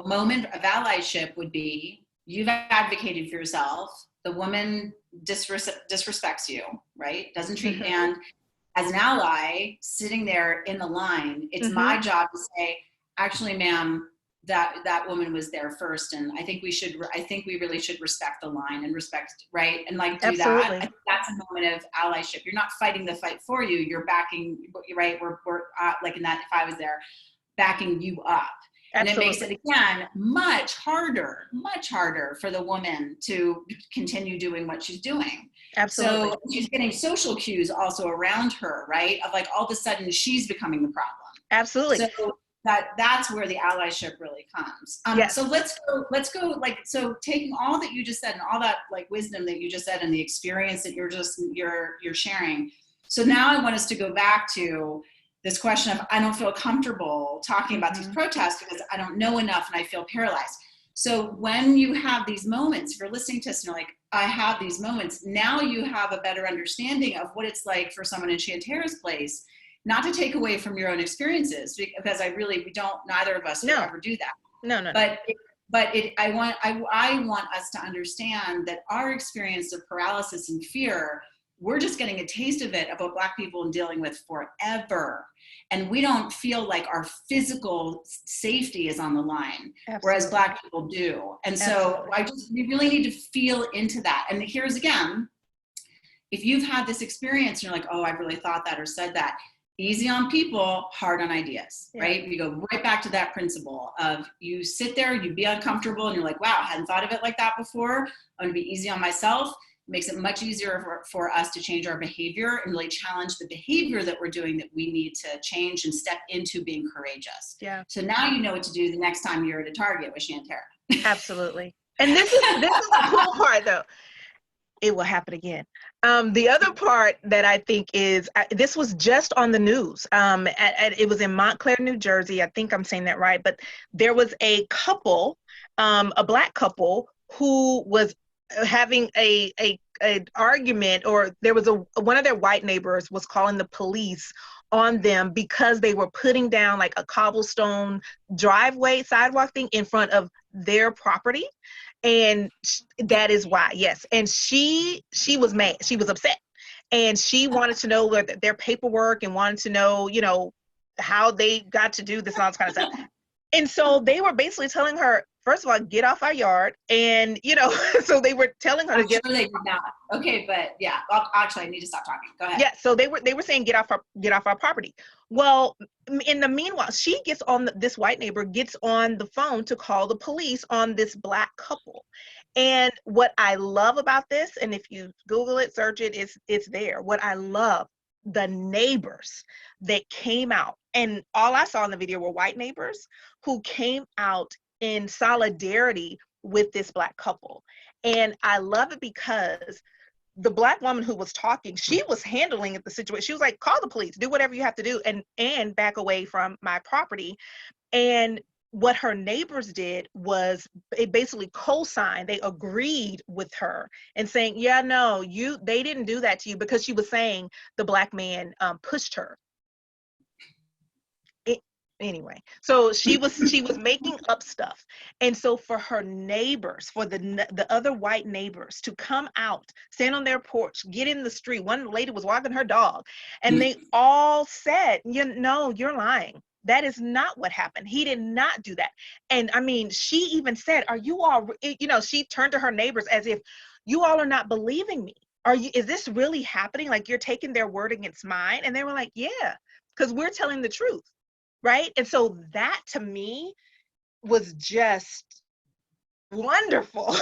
moment of allyship would be, you've advocated for yourself, the woman disrespects you, right? Doesn't treat you. And as an ally sitting there in the line, it's my job to say, actually, ma'am, that woman was there first, and I think we really should respect the line and respect, right? And like, do Absolutely. that. I think that's a moment of allyship. You're not fighting the fight for you, you're backing, right? We're like, in that, if I was there, backing you up. And it makes it, again, much harder for the woman to continue doing what she's doing. Absolutely. So she's getting social cues also around her, right? Of like, all of a sudden she's becoming the problem. Absolutely. So that's where the allyship really comes. Yes. So let's go, like, so taking all that you just said and all that like wisdom that you just said and the experience that you're sharing. So now I want us to go back to this question of, I don't feel comfortable talking about these protests because I don't know enough and I feel paralyzed. So when you have these moments, if you're listening to us and you're like, I have these moments, now you have a better understanding of what it's like for someone in Shanterra's place, not to take away from your own experiences, because neither of us would ever do that. No. I want us to understand that our experience of paralysis and fear, we're just getting a taste of it, of what Black people are dealing with forever. And we don't feel like our physical safety is on the line, whereas Black people do. And so we really need to feel into that. And here's again, if you've had this experience and you're like, oh, I really thought that or said that, easy on people, hard on ideas, Yeah. right? We go right back to that principle of you sit there, you be uncomfortable, and you're like, wow, I hadn't thought of it like that before. I'm gonna be easy on myself. It makes it much easier for us to change our behavior and really challenge the behavior that we're doing that we need to change and step into being courageous. Yeah. So now you know what to do the next time you're at a Target with Shanterra. Absolutely. And this is the cool part though. It will happen again. The other part that I think is, this was just on the news. It was in Montclair, New Jersey. I think I'm saying that right. But there was a couple, a Black couple, who was having a argument, or there was one of their white neighbors was calling the police on them because they were putting down like a cobblestone driveway sidewalk thing in front of their property. And that is why, yes. And she was mad. She was upset. And she wanted to know their paperwork and wanted to know, how they got to do this and all this kind of stuff. And so they were basically telling her, first of all, get off our yard. And, so they were telling her I'm to get. sure they did not. Okay, but yeah, actually, I need to stop talking. Go ahead. Yeah, so they were saying get off our property. Well, in the meanwhile, this white neighbor gets on the phone to call the police on this Black couple. And what I love about this, and if you Google it, search it, it's there. What I love, the neighbors that came out, and all I saw in the video were white neighbors who came out in solidarity with this Black couple. And I love it because the Black woman who was talking, she was handling the situation. She was like, call the police, do whatever you have to do, and back away from my property. And what her neighbors did was it basically co-signed, they agreed with her and saying, yeah, no, they didn't do that to you, because she was saying the Black man pushed her. Anyway, so she was making up stuff. And so for her neighbors, for the other white neighbors to come out, stand on their porch, get in the street. One lady was walking her dog, and they all said, you're lying. That is not what happened. He did not do that. And I mean, she even said, are you all, she turned to her neighbors as if, you all are not believing me. Is this really happening? Like, you're taking their word against mine? And they were like, yeah, because we're telling the truth. Right. And so that to me was just wonderful,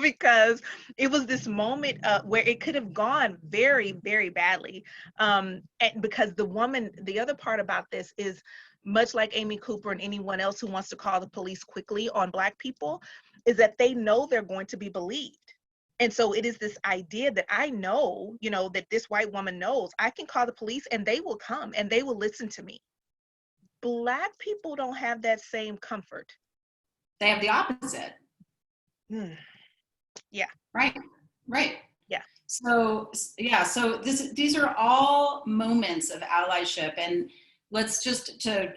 because it was this moment where it could have gone very, very badly. And because the other part about this is, much like Amy Cooper and anyone else who wants to call the police quickly on Black people, is that they know they're going to be believed. And so it is this idea that I know, that this white woman knows I can call the police and they will come and they will listen to me. Black people don't have that same comfort. They have the opposite. Yeah. Right. Yeah. So these are all moments of allyship, and let's just to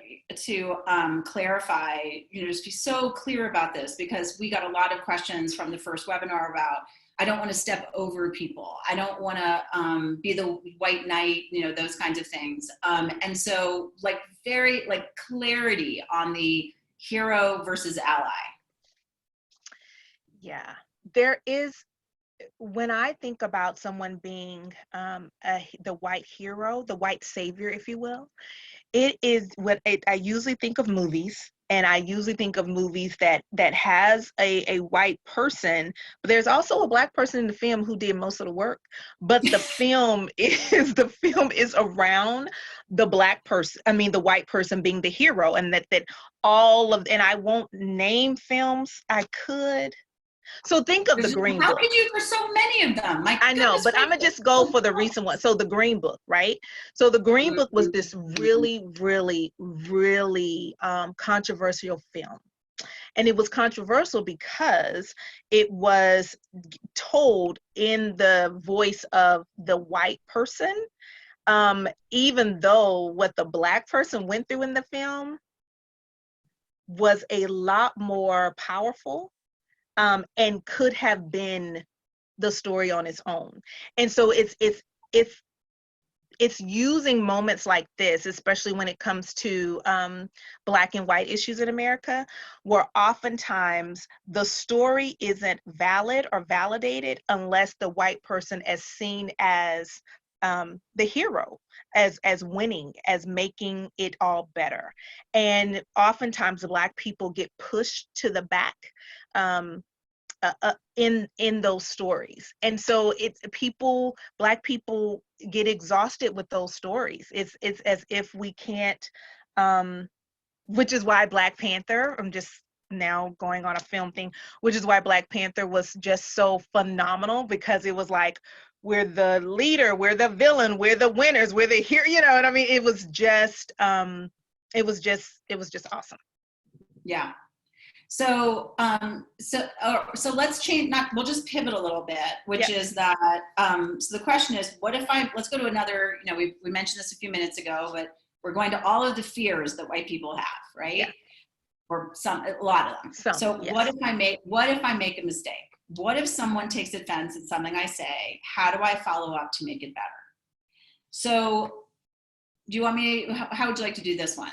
clarify, just be so clear about this, because we got a lot of questions from the first webinar about, I don't want to step over people. I don't want to be the white knight, those kinds of things. And so very clarity on the hero versus ally. Yeah, there is, when I think about someone being the white hero, the white savior, if you will, it is I usually think of movies. And I usually think of movies that has a white person, but there's also a Black person in the film who did most of the work. But the film is around the Black person, the white person being the hero, and that and I won't name films. I could. So think of the Green Book. How could you? There's so many of them. I know, but I'm gonna just go for the recent one. So the Green Book, right? So the Green Book was this really, really, really controversial film. And it was controversial because it was told in the voice of the white person, even though what the Black person went through in the film was a lot more powerful. And could have been the story on its own. And so it's using moments like this, especially when it comes to Black and white issues in America, where oftentimes the story isn't valid or validated unless the white person is seen as the hero, as winning, as making it all better. And oftentimes Black people get pushed to the back um, in those stories. And so it's Black people get exhausted with those stories. It's as if we can't, which is why Black Panther, I'm just now going on a film thing, which is why Black Panther was just so phenomenal, because it was like, we're the leader, we're the villain, we're the winners, we're the hero, you know what I mean? It was just awesome. Yeah. So, so let's change, we'll just pivot a little bit, which is that, so the question is, let's go to another, we mentioned this a few minutes ago, but we're going to all of the fears that white people have, right? Yeah. Or a lot of them. So yes. What if I make a mistake? What if someone takes offense at something I say? How do I follow up to make it better? So do you want me, how would you like to do this one?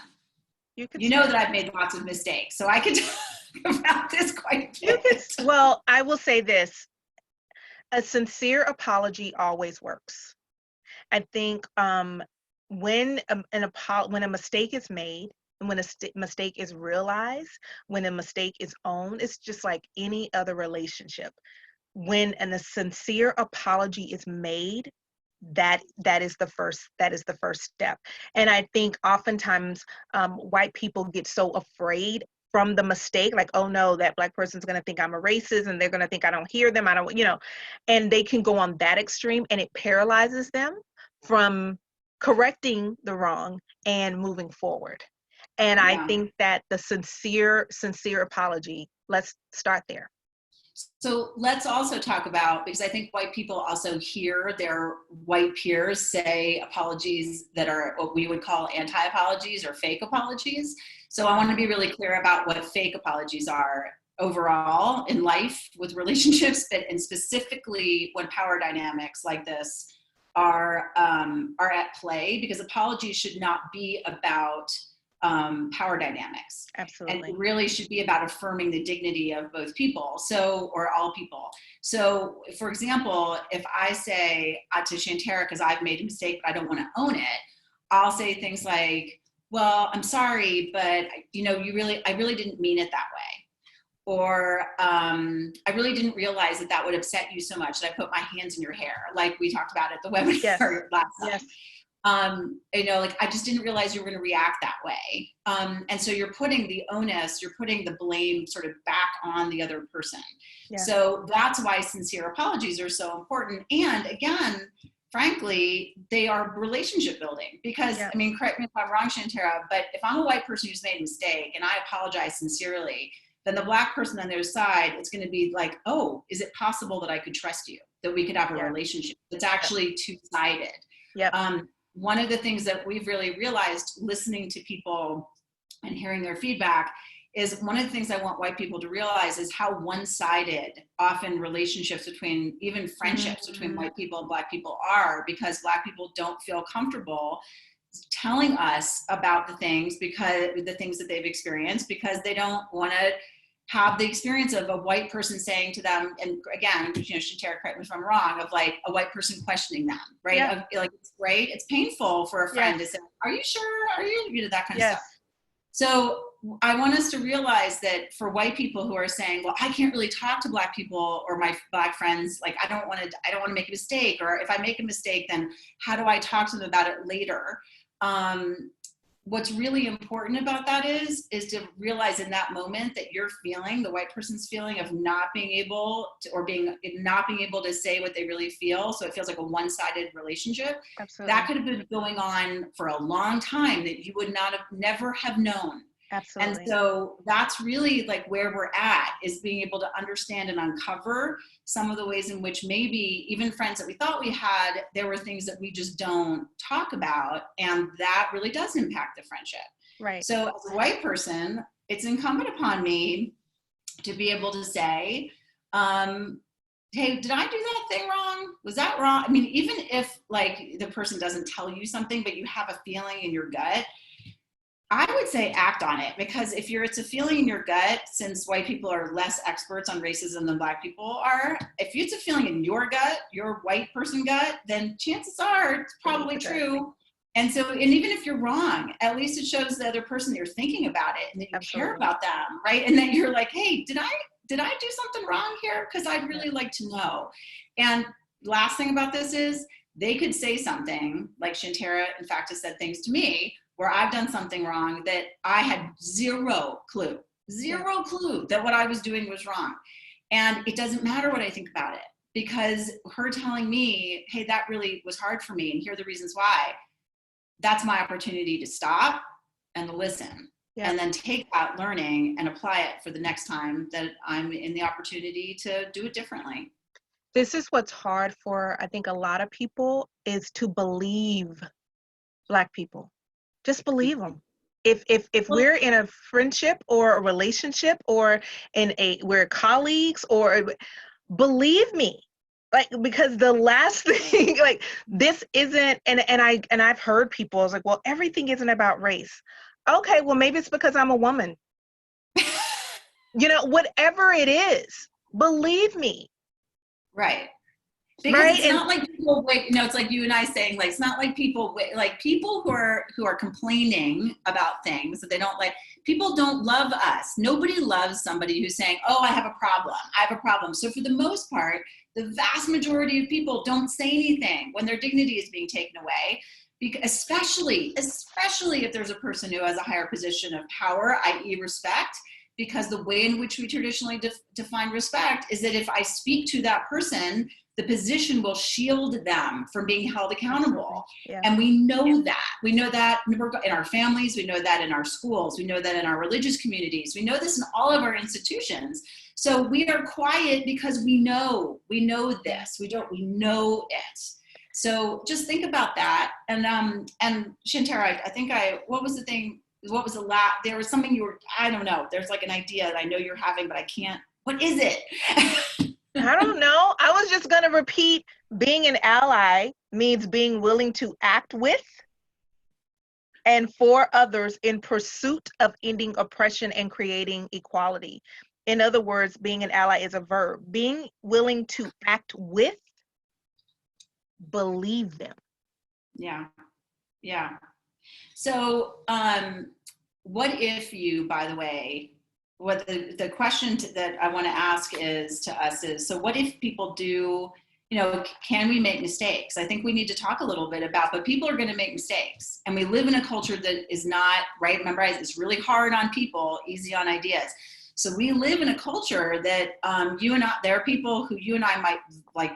You know that I've made lots of mistakes, so I could talk about this quite a bit. Well, I will say this. A sincere apology always works. I think when a mistake is made, and when a mistake is realized, when a mistake is owned, it's just like any other relationship. When a sincere apology is made, that is the first step. And I think oftentimes white people get so afraid from the mistake, like, oh no, that Black person's going to think I'm a racist, and they're going to think I don't hear them, I don't, and they can go on that extreme, and it paralyzes them from correcting the wrong and moving forward. And yeah. I think that the sincere apology, let's start there. So let's also talk about, because I think white people also hear their white peers say apologies that are what we would call anti-apologies or fake apologies. So I want to be really clear about what fake apologies are overall in life with relationships, and specifically when power dynamics like this are at play, because apologies should not be about power dynamics. Absolutely. And it really should be about affirming the dignity of both people, or all people. So for example, if I say to Shanterra, because I've made a mistake, but I don't want to own it, I'll say things like, well, I'm sorry, but I really didn't mean it that way. Or I really didn't realize that would upset you so much that I put my hands in your hair, like we talked about at the webinar last time. Yes. I just didn't realize you were going to react that way. And so you're putting the onus, you're putting the blame sort of back on the other person. Yeah. So that's why sincere apologies are so important. And again, frankly, they are relationship building, because, yeah. Correct me if I'm wrong, Shanterra, but if I'm a white person who's made a mistake and I apologize sincerely, then the Black person on the other side, it's going to be like, oh, is it possible that I could trust you, that we could have a relationship that's actually two-sided? Yep. One of the things that we've really realized listening to people and hearing their feedback is, one of the things I want white people to realize is how one-sided often relationships between, even friendships between white people and Black people are, because Black people don't feel comfortable telling us about the things that they've experienced, because they don't want to have the experience of a white person saying to them, and again, Shanterra, correct me if I'm wrong, of like a white person questioning them, right? Yeah. It's great. It's painful for a friend to say, are you sure? Are you, that kind of stuff. So I want us to realize that for white people who are saying, well, I can't really talk to Black people or my Black friends, like I don't want to make a mistake, or if I make a mistake, then how do I talk to them about it later? What's really important about that is to realize in that moment that you're feeling, the white person's feeling of not being able to say what they really feel. So it feels like a one-sided relationship. Absolutely. That could have been going on for a long time that you would never have known. Absolutely. And so that's really like where we're at, is being able to understand and uncover some of the ways in which maybe even friends that we thought we had, there were things that we just don't talk about, and that really does impact the friendship. Right. So as a white person, it's incumbent upon me to be able to say, hey, did I do that thing wrong? Was that wrong? Even if like the person doesn't tell you something, but you have a feeling in your gut, I would say act on it, because if it's a feeling in your gut, since white people are less experts on racism than Black people are, if it's a feeling in your gut, your white person gut, then chances are it's probably true. And so, and even if you're wrong, at least it shows the other person that you're thinking about it and that you care about them, right? And that you're like, hey, did I do something wrong here? Because I'd really like to know. And last thing about this is, they could say something like Shanterra, in fact, has said things to me where I've done something wrong that I had zero clue that what I was doing was wrong. And it doesn't matter what I think about it, because her telling me, hey, that really was hard for me, and here are the reasons why, that's my opportunity to stop and listen. Yeah. And then take that learning and apply it for the next time that I'm in the opportunity to do it differently. This is what's hard for, I think, a lot of people, is to believe Black people. Just believe them. If we're in a friendship or a relationship or we're colleagues, or believe me, like, because the last thing, like, this isn't, and I've heard people, I was like, well, everything isn't about race. Okay, well, maybe it's because I'm a woman. You know, whatever it is, believe me. Right. Because it's not like people wait, it's like you and I saying, like, it's not like people wait, like people who are complaining about things that they don't like. People don't love us. Nobody loves somebody who's saying, oh, I have a problem. So for the most part, the vast majority of people don't say anything when their dignity is being taken away. Because especially if there's a person who has a higher position of power, i.e. respect, because the way in which we traditionally define respect is that if I speak to that person, the position will shield them from being held accountable. Yeah. And we know that. We know that in our families. We know that in our schools. We know that in our religious communities. We know this in all of our institutions. So we are quiet because we know this. We know it. So just think about that. And Shanterra, what was the thing? What was there was something I don't know. There's like an idea that I know you're having, but I can't. What is it? I don't know. I was just going to repeat, being an ally means being willing to act with and for others in pursuit of ending oppression and creating equality. In other words, being an ally is a verb. Being willing to act with, believe them. Yeah. Yeah. So what if you, by the way, what the question that I want to ask to us is, so what if people do, can we make mistakes? I think we need to talk a little bit about, but people are going to make mistakes. And we live in a culture that is not, right, remember, it's really hard on people, easy on ideas. So we live in a culture that there are people who you and I might, like,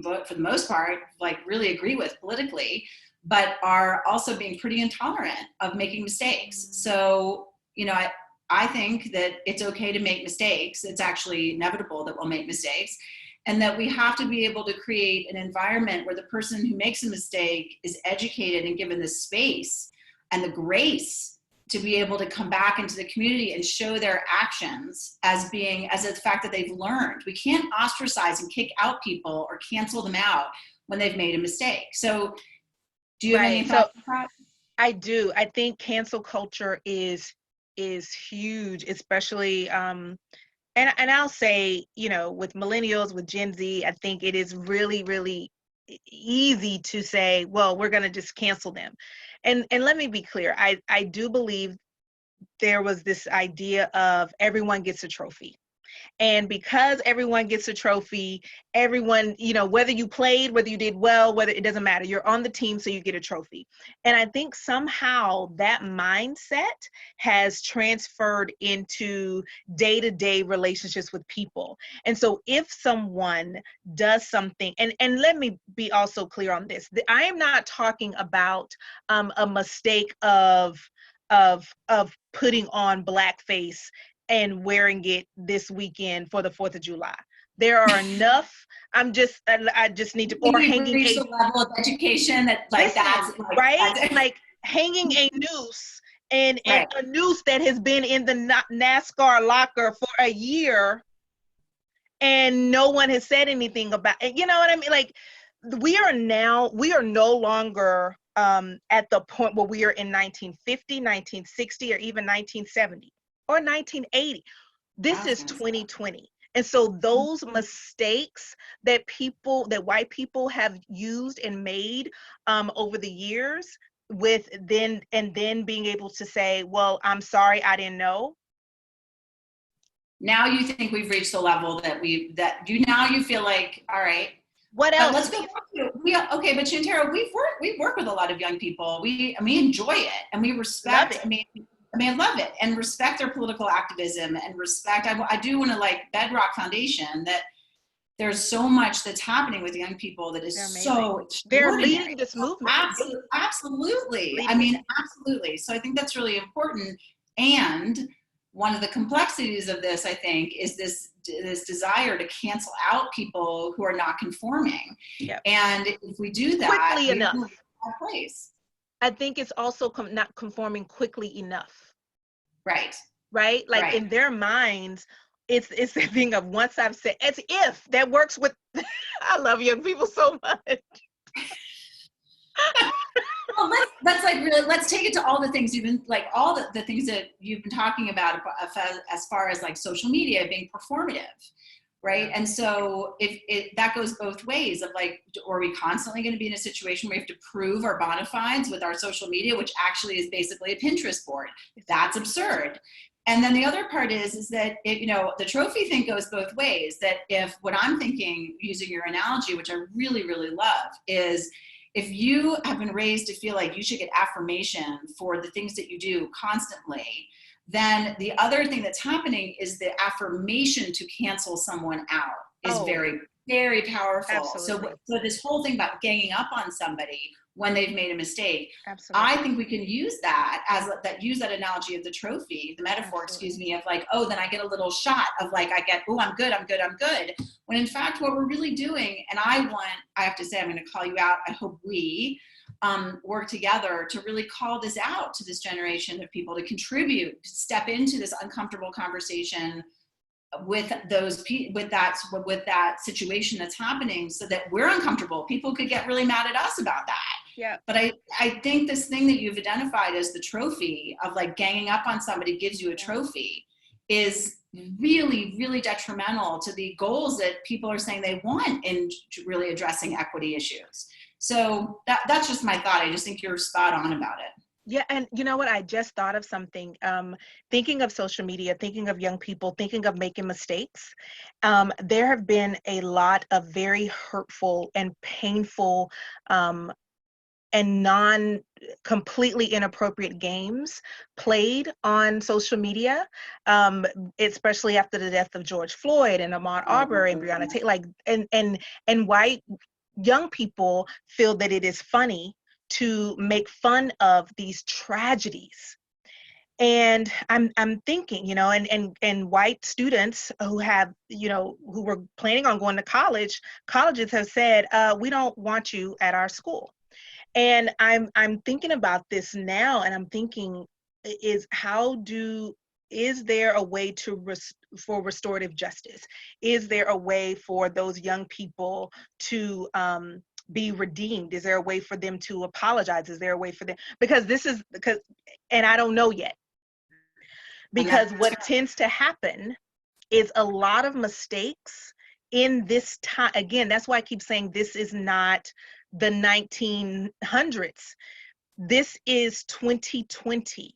for the most part, like, really agree with politically, but are also being pretty intolerant of making mistakes. So, I think that it's okay to make mistakes. It's actually inevitable that we'll make mistakes, and that we have to be able to create an environment where the person who makes a mistake is educated and given the space and the grace to be able to come back into the community and show their actions as a fact that they've learned. We can't ostracize and kick out people or cancel them out when they've made a mistake. So do you have any thoughts on that? I do. I think cancel culture is huge, especially and I'll say, with millennials, with Gen Z, I think it is really, really easy to say, well, we're going to just cancel them. And let me be clear. I do believe there was this idea of everyone gets a trophy. And because everyone gets a trophy, everyone, whether you played, whether you did well, whether, it doesn't matter, you're on the team, so you get a trophy. And I think somehow that mindset has transferred into day-to-day relationships with people. And so if someone does something, and let me be also clear on this, I am not talking about a mistake of putting on blackface and wearing it this weekend for the 4th of July. There are enough. I just need to, or hanging a level of education that that's like, right, like hanging a noose and a noose that has been in the NASCAR locker for a year, and no one has said anything about it. You know what I mean? Like, we are no longer at the point where we are in 1950, 1960, or even 1970 or 1980. This is 2020. And so those mistakes that white people have used and made over the years, with then being able to say, well, I'm sorry, I didn't know. Now you think we've reached the level that you feel like, all right, what else? Let's go back to, okay, but Shanterra, we work with a lot of young people. We enjoy it, and we respect. I love it and respect their political activism and respect. I do want to, like, bedrock foundation that there's so much that's happening with young people that is so they're leading this movement. Absolutely. Absolutely. So I think that's really important. And one of the complexities of this, I think, is this desire to cancel out people who are not conforming. Yep. And if we do that quickly enough, place. I think it's also not conforming quickly enough. Right. Like right. In their minds, it's the thing of, once I've said, as if that works with, I love young people so much. Well, let's take it to all the things you've been, like, all the things that you've been talking about as far as, like, social media being performative, right? And so if that goes both ways of, like, are we constantly going to be in a situation where we have to prove our bona fides with our social media, which actually is basically a Pinterest board? That's absurd. And then the other part is that the trophy thing goes both ways. That if what I'm thinking, using your analogy, which I really, really love, is if you have been raised to feel like you should get affirmation for the things that you do constantly, then the other thing that's happening is the affirmation to cancel someone out is very, very powerful. Absolutely. So this whole thing about ganging up on somebody when they've made a mistake, absolutely, I think we can use that use that analogy of the trophy, the metaphor, absolutely, excuse me, of, like, oh, then I get a little shot of, like, I'm good. When in fact, what we're really doing, and I have to say, I'm going to call you out. I hope we work together to really call this out to this generation of people, to contribute, to step into this uncomfortable conversation with that situation that's happening, so that we're uncomfortable. People could get really mad at us about that. Yeah. But I think this thing that you've identified as the trophy of, like, ganging up on somebody gives you a trophy is really, really detrimental to the goals that people are saying they want in really addressing equity issues. So that's just my thought. I just think you're spot on about it. Yeah, and you know what? I just thought of something. Thinking of social media, thinking of young people, thinking of making mistakes. There have been a lot of very hurtful and painful and completely inappropriate games played on social media, especially after the death of George Floyd and Ahmaud Arbery and Breonna Taylor. Like, and white young people feel that it is funny to make fun of these tragedies. And I'm thinking, and white students who have, who were planning on going to colleges have said, we don't want you at our school. And I'm thinking about this now, and I'm thinking, is there a way for restorative justice? Is there a way for those young people to be redeemed? Is there a way for them to apologize? Is there a way for them? And I don't know yet. Because what tends to happen is a lot of mistakes in this time. Again, that's why I keep saying this is not the 1900s. This is 2020.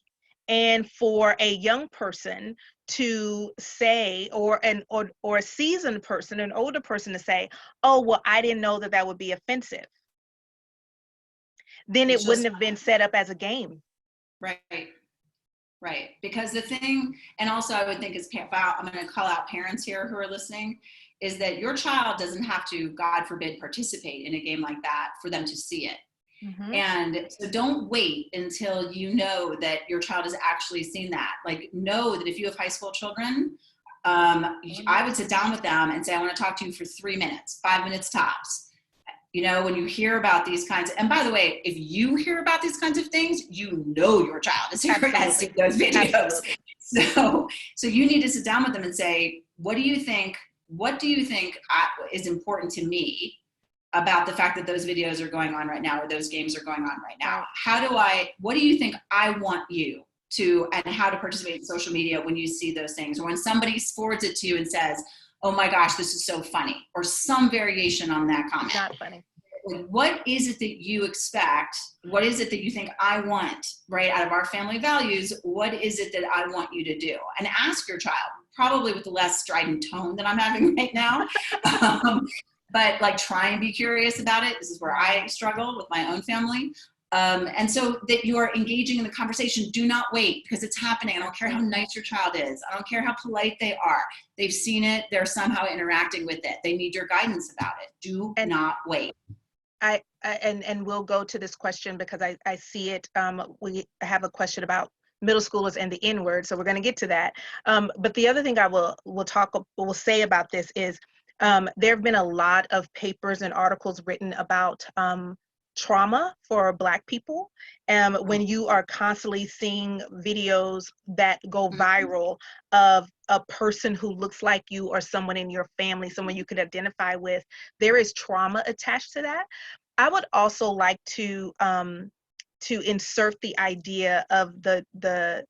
And for a young person to say, or a seasoned person, an older person to say, oh, well, I didn't know that would be offensive, then it wouldn't have been set up as a game. Right. Because the thing, and also I would think I'm going to call out parents here who are listening, is that your child doesn't have to, God forbid, participate in a game like that for them to see it. Mm-hmm. And so don't wait until you know that your child has actually seen that. Like, know that if you have high school children, I would sit down with them and say, I want to talk to you for 3 minutes, 5 minutes tops. When you hear about these kinds and by the way, if you hear about these kinds of things, your child has seen those videos. So you need to sit down with them and say, what do you think is important to me? about the fact that those videos are going on right now, or those games are going on right now. Right. What do you think I want you to, and how to participate in social media when you see those things, or when somebody forwards it to you and says, oh my gosh, this is so funny, or some variation on that comment. Not funny. What is it that you expect? What is it that you think I want, right, out of our family values? What is it that I want you to do? And ask your child, probably with the less strident tone that I'm having right now. But like, try and be curious about it. This is where I struggle with my own family. And so that you are engaging in the conversation. Do not wait, because it's happening. I don't care how nice your child is. I don't care how polite they are. They've seen it. They're somehow interacting with it. They need your guidance about it. Do not wait. And we'll go to this question because I see it. We have a question about middle schoolers and the N-word, so we're going to get to that. But the other thing I will say about this is there have been a lot of papers and articles written about trauma for Black people. When you are constantly seeing videos that go viral of a person who looks like you or someone in your family, someone you could identify with, there is trauma attached to that. I would also like to insert the idea of the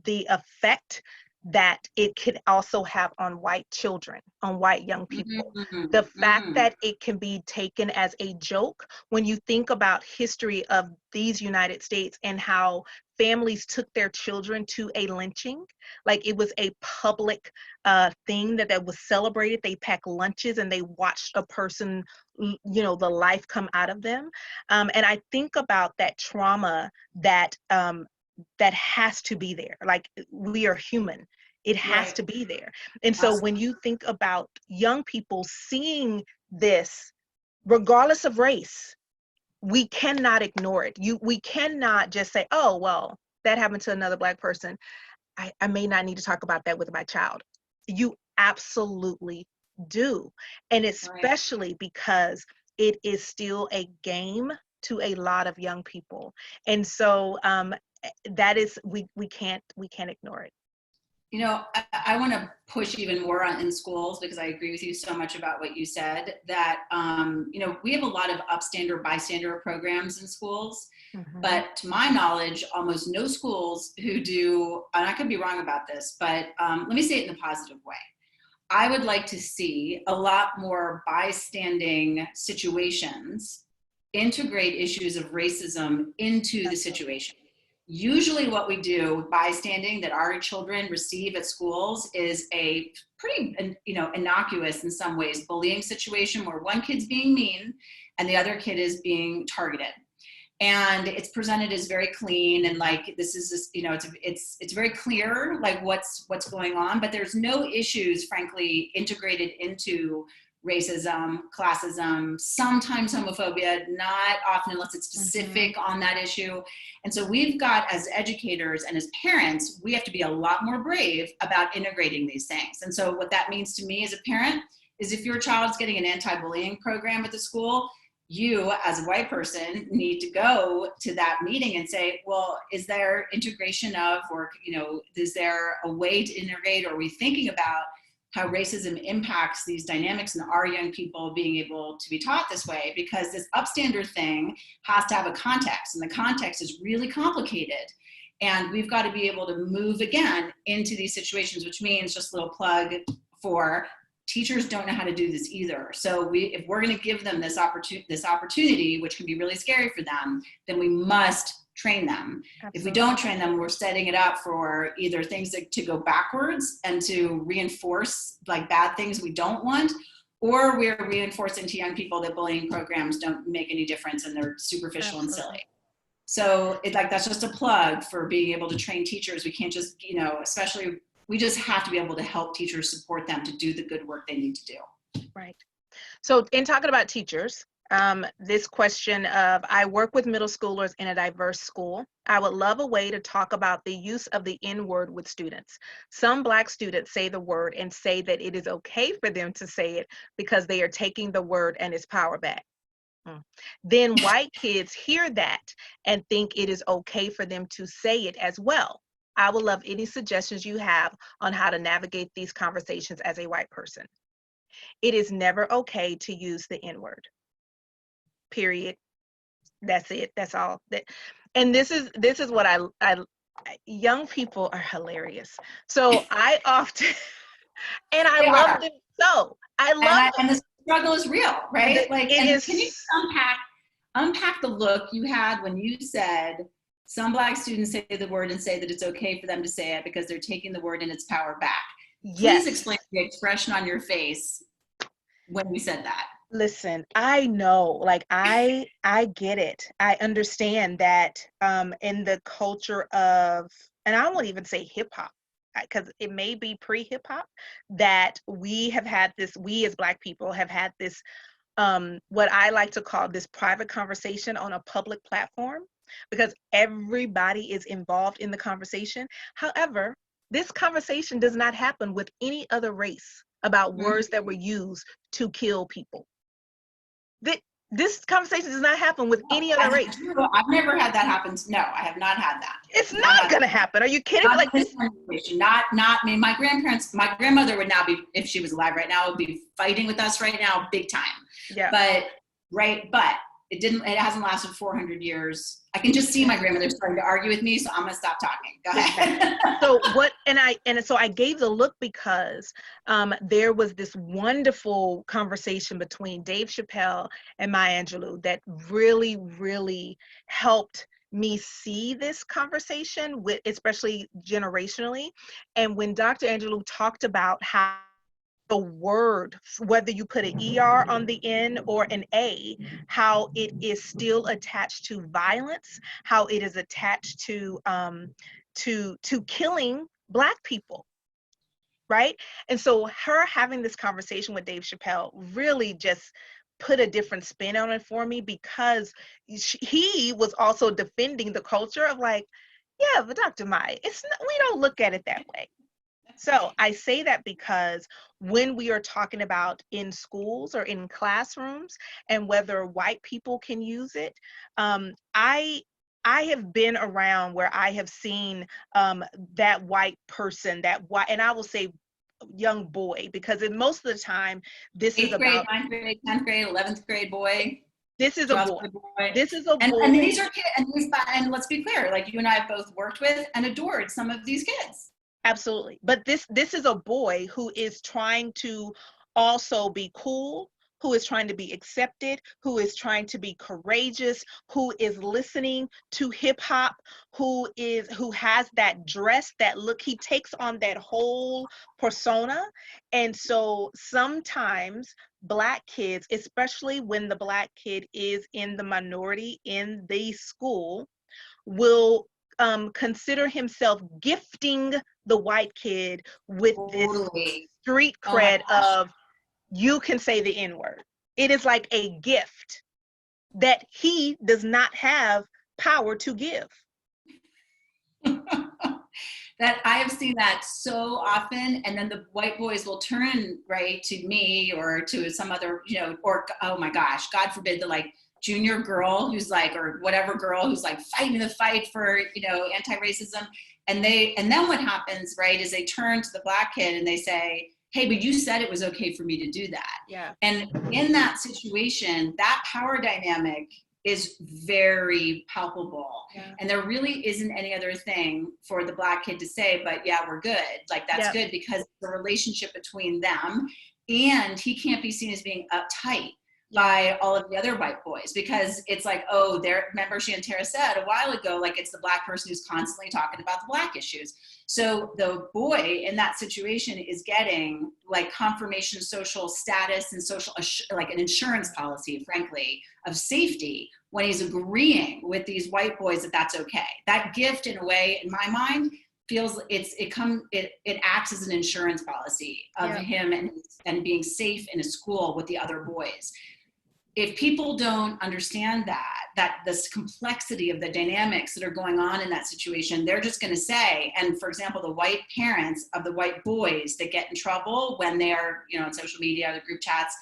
effect that it can also have on white children, on white young people. The fact that it can be taken as a joke, when you think about history of these United States and how families took their children to a lynching, like it was a public thing that was celebrated. They packed lunches and they watched a person, you know, the life come out of them. And I think about that trauma that that has to be there. Like, we are human. It has to be there. And so when you think about young people seeing this, regardless of race, we cannot ignore it. We cannot just say, oh, well, that happened to another Black person. I may not need to talk about that with my child. You absolutely do. And especially because it is still a game to a lot of young people. And so that is, we can't ignore it. You know, I want to push even more in schools, because I agree with you so much about what you said, that, you know, we have a lot of upstander, bystander programs in schools, but to my knowledge, almost no schools who do, and I could be wrong about this, but let me say it in a positive way. I would like to see a lot more bystanding situations integrate issues of racism into the situation. Usually what we do with bystanding that our children receive at schools is a pretty, you know, innocuous in some ways bullying situation where one kid's being mean and the other kid is being targeted. And it's presented as very clean and like, this is just, you know, it's very clear like what's going on, but there's no issues, frankly, integrated into racism, classism, sometimes homophobia, not often unless it's specific on that issue. And so we've got, as educators and as parents, we have to be a lot more brave about integrating these things. And so what that means to me as a parent is, if your child's getting an anti-bullying program at the school, you as a white person need to go to that meeting and say, well, is there integration of, or, you know, is there a way to integrate, or are we thinking about how racism impacts these dynamics and our young people being able to be taught this way? Because this upstander thing has to have a context, and the context is really complicated. And we've got to be able to move again into these situations, which means, just a little plug for teachers don't know how to do this either. So if we're going to give them this opportunity, which can be really scary for them, then we must train them. Absolutely. If we don't train them, we're setting it up for either things to go backwards and to reinforce like bad things we don't want, or we're reinforcing to young people that bullying programs don't make any difference and they're superficial and silly. So that's just a plug for being able to train teachers. We can't just, you know, especially, we just have to be able to help teachers, support them to do the good work they need to do. Right. So in talking about teachers, this question of, I work with middle schoolers in a diverse school. I would love a way to talk about the use of the N-word with students. Some Black students say the word and say that it is okay for them to say it because they are taking the word and its power back. Then white kids hear that and think it is okay for them to say it as well. I would love any suggestions you have on how to navigate these conversations as a white person. It is never okay to use the N-word. period. That's it. That's all. And this is what I young people are hilarious. So I often, and I They love are. them so. I love them. And the struggle is real, right? Like, It and is. can you unpack the look you had when you said some Black students say the word and say that it's okay for them to say it because they're taking the word and its power back? Please Yes. explain the expression on your face when you said that. Listen, I know, like I get it. I understand that in the culture of, and I won't even say hip hop, because it may be pre-hip hop, that we have had this, we as Black people have had this, what I like to call this private conversation on a public platform, because everybody is involved in the conversation. However, this conversation does not happen with any other race about words that were used to kill people. This conversation does not happen with any other race. I've never had that happen. No, I have not had that. It's not going to happen. Are you kidding? Not like this conversation. Not. I mean, my grandmother would now be, if she was alive right now, would be fighting with us right now, big time. Yeah. But it didn't. It hasn't lasted 400 years. I can just see my grandmother starting to argue with me, so I'm gonna stop talking. Go ahead. So so I gave the look because there was this wonderful conversation between Dave Chappelle and Maya Angelou that really, really helped me see this conversation, with especially generationally. And when Dr. Angelou talked about how the word, whether you put an ER on the end or an A, how it is still attached to violence, how it is attached to killing Black people, right? And so her having this conversation with Dave Chappelle really just put a different spin on it for me, because he was also defending the culture of like, yeah, but Dr. Maya, we don't look at it that way. So I say that because when we are talking about in schools or in classrooms and whether white people can use it, I have been around where I have seen that white person, and I will say young boy, because most of the time this is about 8th grade, 9th grade, 10th grade, 11th grade boy. This is a boy. This is a boy. And these are kids, and let's be clear, like you and I have both worked with and adored some of these kids. Absolutely. But this is a boy who is trying to also be cool, who is trying to be accepted, who is trying to be courageous, who is listening to hip hop, who has that dress, that look. He takes on that whole persona. And so sometimes Black kids, especially when the Black kid is in the minority in the school, will consider himself gifting the white kid with this street cred of, you can say the N-word. It is like a gift that he does not have power to give. That I have seen that so often, and then the white boys will turn right to me or to some other, or oh my gosh, God forbid, the like junior girl who's like, or whatever girl who's like fighting the fight for, anti-racism. And then what happens, right, is they turn to the Black kid and they say, hey, but you said it was okay for me to do that. Yeah. And in that situation, that power dynamic is very palpable. Yeah. And there really isn't any other thing for the Black kid to say, but yeah, we're good. Like that's good, because the relationship between them, and he can't be seen as being uptight by all of the other white boys, because it's like, oh, remember Shanterra said a while ago, like it's the Black person who's constantly talking about the Black issues. So the boy in that situation is getting like confirmation, social status, and social, like an insurance policy, frankly, of safety, when he's agreeing with these white boys that that's okay. That gift, in a way, in my mind, feels it acts as an insurance policy of him and being safe in a school with the other boys. If people don't understand that this complexity of the dynamics that are going on in that situation, they're just going to say, and for example, the white parents of the white boys that get in trouble when they're, on social media, the group chats,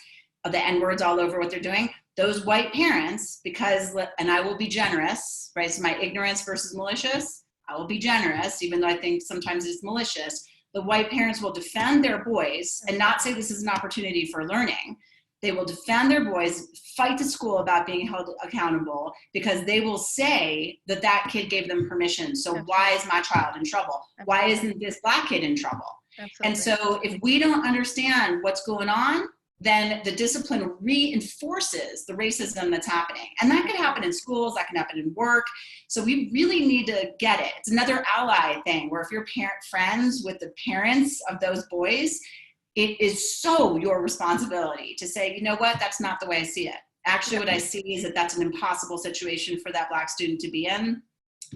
of the N-words all over what they're doing, those white parents, and I will be generous, right? So my ignorance versus malicious, I will be generous, even though I think sometimes it's malicious. The white parents will defend their boys and not say this is an opportunity for learning. They will defend their boys, fight the school about being held accountable, because they will say that that kid gave them permission. So Absolutely. why is my child in trouble? Absolutely. Why isn't this Black kid in trouble? Absolutely. And so if we don't understand what's going on, then the discipline reinforces the racism that's happening. And that could happen in schools, that can happen in work. So we really need to get it. It's another ally thing, where if you're friends with the parents of those boys, it is so your responsibility to say, you know what, that's not the way I see it. Actually, what I see is that that's an impossible situation for that Black student to be in.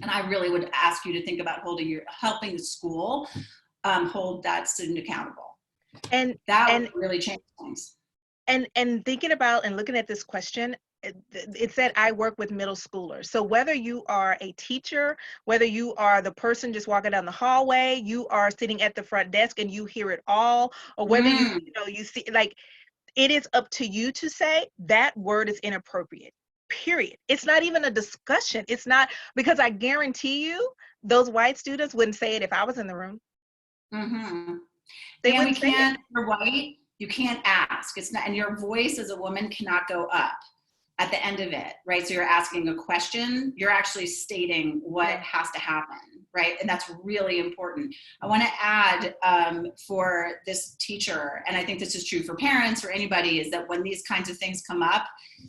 And I really would ask you to think about helping the school hold that student accountable. And that would really change things. And thinking about and looking at this question, it said I work with middle schoolers. So whether you are a teacher, whether you are the person just walking down the hallway, you are sitting at the front desk and you hear it all, or whether you see, like, it is up to you to say that word is inappropriate. Period. It's not even a discussion. It's not, because I guarantee you those white students wouldn't say it if I was in the room. They wouldn't say it. You're white, you can't ask. It's not, and your voice as a woman cannot go up at the end of it, right? So you're asking a question, you're actually stating what has to happen, right? And that's really important. I want to add for this teacher, and I think this is true for parents or anybody, is that when these kinds of things come up,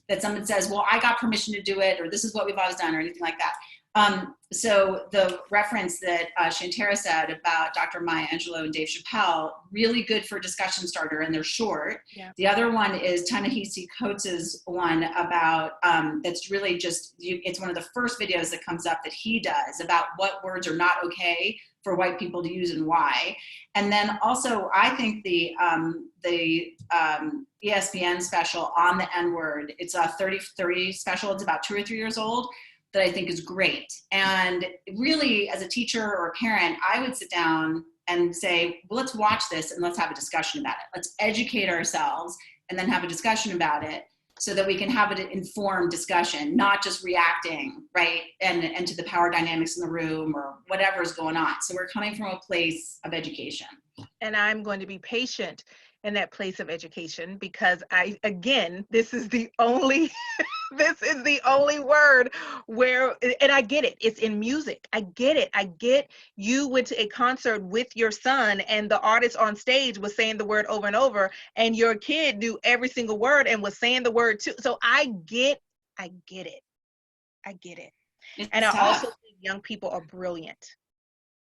that someone says, well, I got permission to do it, or this is what we've always done, or anything like that. So the reference that Shanterra said about Dr. Maya Angelou and Dave Chappelle, really good for discussion starter, and they're short. Yeah. The other one is Ta-Nehisi Coates's one about, that's really just, it's one of the first videos that comes up that he does about what words are not okay for white people to use and why. And then also, I think the ESPN special on the N-word, it's a 30 special, it's about 2 or 3 years old, that I think is great. And really, as a teacher or a parent, I would sit down and say, well, let's watch this and let's have a discussion about it. Let's educate ourselves and then have a discussion about it, so that we can have an informed discussion, not just reacting, right? And to the power dynamics in the room or whatever's going on. So we're coming from a place of education. And I'm going to be patient in that place of education, because this is the only this is the only word where, and I get it, it's in music. I get it. I get you went to a concert with your son and the artist on stage was saying the word over and over, and your kid knew every single word and was saying the word too. So I get it. And I also think young people are brilliant.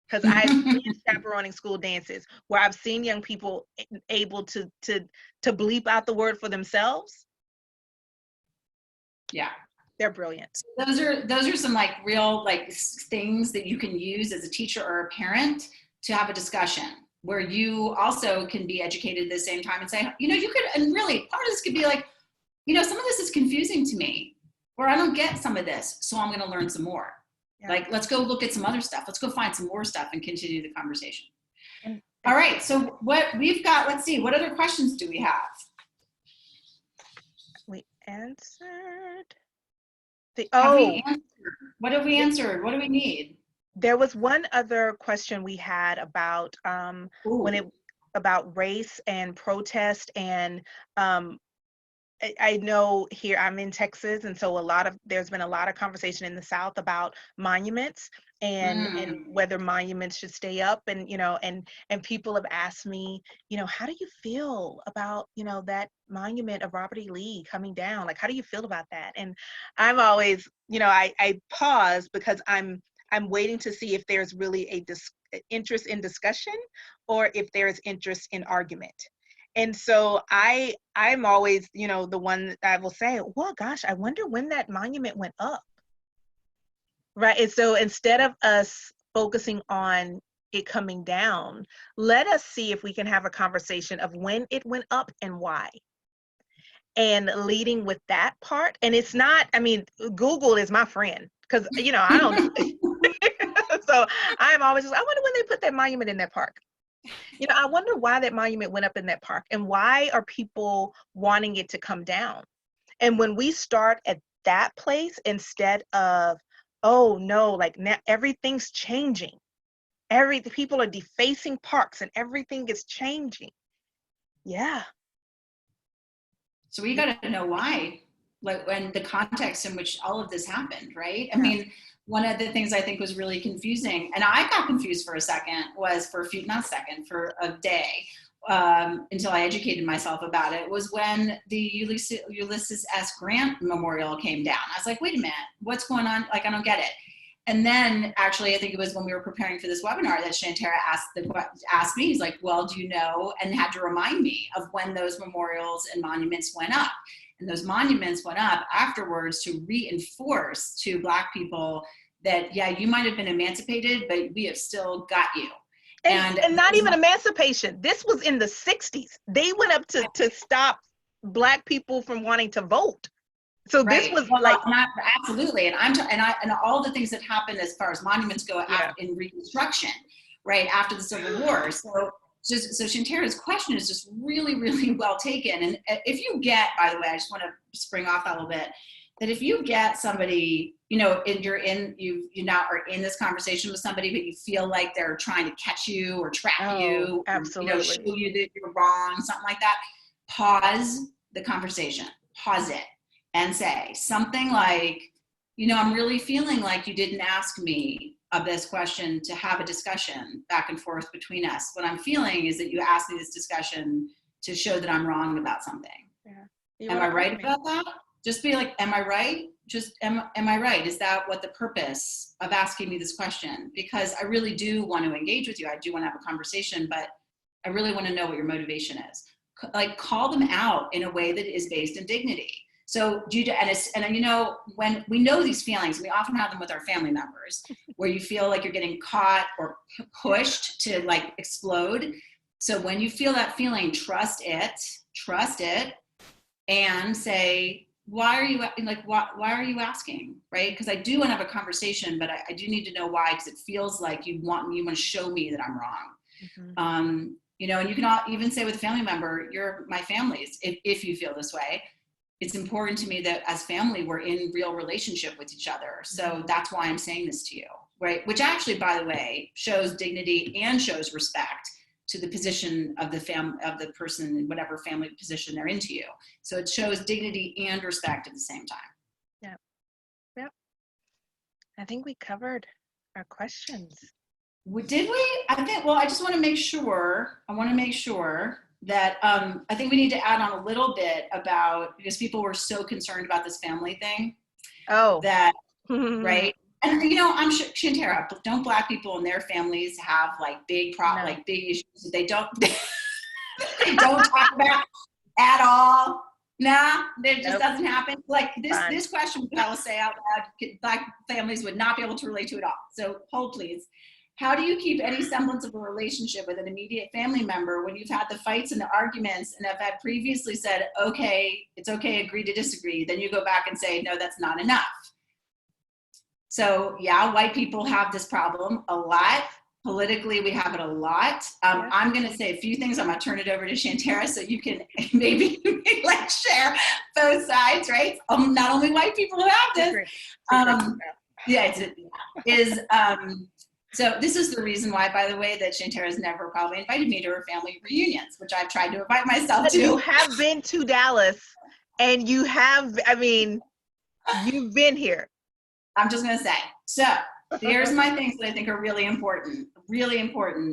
Because I've been chaperoning school dances where I've seen young people able to bleep out the word for themselves. Yeah, they're brilliant. Those are some like real like things that you can use as a teacher or a parent to have a discussion, where you also can be educated at the same time and say, you could, and really part of this could be like, some of this is confusing to me, or I don't get some of this, so I'm going to learn some more. Yeah. Like, let's go look at some other stuff. Let's go find some more stuff and continue the conversation. All right. So what we've got, let's see, what other questions do we have? We answered. What have we answered? What do we need? There was one other question we had about about race and protest, and I know here I'm in Texas, and so there's been a lot of conversation in the South about monuments and whether monuments should stay up, and and people have asked me, how do you feel about that monument of Robert E. Lee coming down? Like, how do you feel about that? And I'm always, I pause, because I'm waiting to see if there's really a interest in discussion or if there's interest in argument. And so I'm always, the one that will say, well, gosh, I wonder when that monument went up. Right. And so instead of us focusing on it coming down, let us see if we can have a conversation of when it went up and why. And leading with that part. And it's not, Google is my friend, because, I don't know. So I'm always just, I wonder when they put that monument in that park. I wonder why that monument went up in that park, and why are people wanting it to come down? And when we start at that place, instead of, oh no, like now everything's changing. People are defacing parks and everything is changing. Yeah. So we got to know why, like when the context in which all of this happened, right? I Yeah. mean, one of the things I think was really confusing, and I got confused for a second, was for a few, not a second, for a day, until I educated myself about it, was when the Ulysses S. Grant Memorial came down. I was like, wait a minute, what's going on? Like, I don't get it. And then actually, I think it was when we were preparing for this webinar that Shanterra asked me, he's like, well, do you know, and had to remind me of when those memorials and monuments went up. And those monuments went up afterwards to reinforce to Black people that, yeah, you might have been emancipated, but we have still got you. And not even emancipation. This was in the 60s. They went up to stop Black people from wanting to vote. So this was like absolutely, and all the things that happened as far as monuments go in Reconstruction, right after the Civil War. So Shanterra's question is just really, really well taken. And if you get, by the way, I just want to spring off that a little bit, that if you get somebody, you know, you now are in this conversation with somebody, but you feel like they're trying to catch you or trap you, absolutely, or, show you that you're wrong, something like that, pause the conversation, pause it. And say something like, you know, I'm really feeling like you didn't ask me of this question to have a discussion back and forth between us. What I'm feeling is that you asked me this discussion to show that I'm wrong about something. Yeah. Am I right about that? Just be like, am I right? Just, am I right? Is that what the purpose of asking me this question? Because I really do want to engage with you. I do want to have a conversation, but I really want to know what your motivation is. Like, call them out in a way that is based in dignity. So and you know, when we know these feelings, we often have them with our family members, where you feel like you're getting caught or pushed to like explode. So when you feel that feeling, trust it, and say, why are you asking, right? Because I do want to have a conversation, but I do need to know why, because it feels like you want to show me that I'm wrong. Mm-hmm. You know, and you can even say with a family member, you're my family's, if you feel this way. It's important to me that as family, we're in real relationship with each other. So that's why I'm saying this to you, right? Which actually, by the way, shows dignity and shows respect to the position of the person in whatever family position they're into you. So it shows dignity and respect at the same time. Yep. I think we covered our questions. Did we? I think, well, I just want to make sure, that I think we need to add on a little bit about, because people were so concerned about this family thing. That, right? And you know, I'm sure, Shanterra, don't Black people and their families have like big issues that they don't talk about at all? Nah, it just doesn't happen. Like this question, I will say out loud, Black families would not be able to relate to at all. So hold please. How do you keep any semblance of a relationship with an immediate family member when you've had the fights and the arguments and have had previously said, okay, it's okay, agree to disagree. Then you go back and say, no, that's not enough. So yeah, white people have this problem a lot. Politically, we have it a lot. I'm going to say a few things. I'm going to turn it over to Shanterra so you can maybe like share both sides, right? Not only white people who have this. So this is the reason why, by the way, that Shanterra has never probably invited me to her family reunions, which I've tried to invite myself to. You have been to Dallas, and you have, I mean, you've been here. I'm just going to say, so here's my things that I think are really important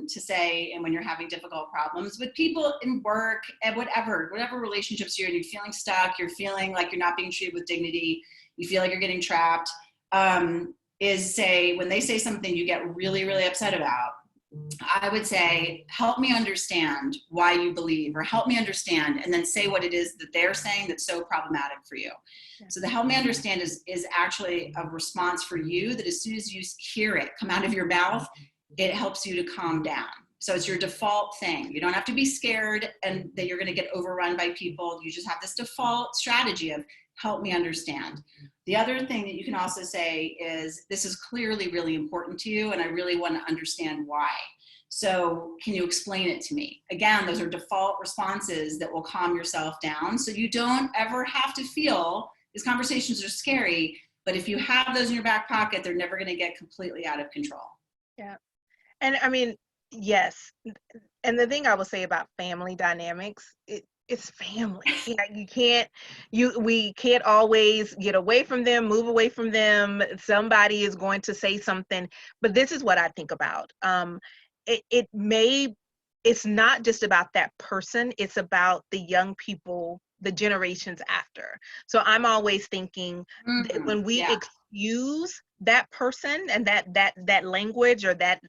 to say. And when you're having difficult problems with people in work and whatever relationships you're in, you're feeling stuck, you're feeling like you're not being treated with dignity, you feel like you're getting trapped, is say, when they say something you get really, really upset about, I would say, help me understand why you believe, or help me understand, and then say what it is that they're saying that's so problematic for you. So the help me understand is actually a response for you that as soon as you hear it come out of your mouth, it helps you to calm down. So it's your default thing. You don't have to be scared and that you're going to get overrun by people. You just have this default strategy of help me understand. The other thing that you can also say is, this is clearly really important to you and I really want to understand why. So can you explain it to me? Again, those are default responses that will calm yourself down so you don't ever have to feel these conversations are scary, but if you have those in your back pocket, they're never going to get completely out of control. Yeah. And I mean, yes. And the thing I will say about family dynamics, it's family. We can't always get away from them, move away from them. Somebody is going to say something, but this is what I think about. It's not just about that person, it's about the young people, the generations after. So I'm always thinking that when we excuse that person and that language or that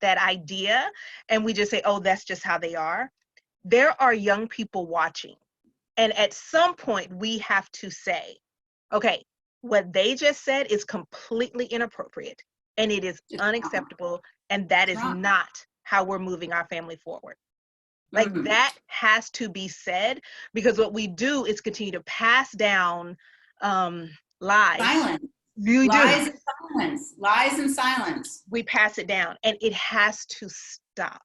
idea, and we just say, oh, that's just how they are, there are young people watching. And at some point, we have to say, okay, what they just said is completely inappropriate and it is unacceptable. And that is not how we're moving our family forward. Like that has to be said, because what we do is continue to pass down lies. Silence. Lies and silence. Lies and silence. We pass it down, and it has to stop.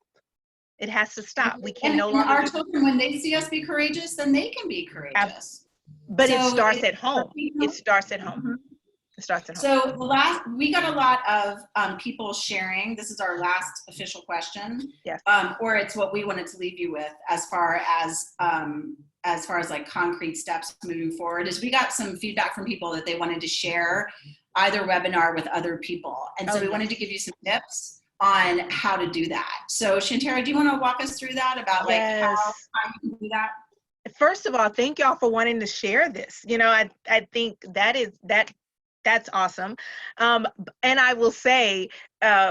It has to stop. We can no longer. Our children, when they see us be courageous, then they can be courageous. But it starts at home. It starts at home. It starts at home. So we got a lot of people sharing. This is our last official question. Yes. Or it's what we wanted to leave you with as far as like concrete steps moving forward. Is we got some feedback from people that they wanted to share either webinar with other people, and so we wanted to give you some tips on how to do that. So Shanterra, do you want to walk us through that about like how you can do that? First of all, thank y'all for wanting to share this. You know, I think that's awesome. And I will say,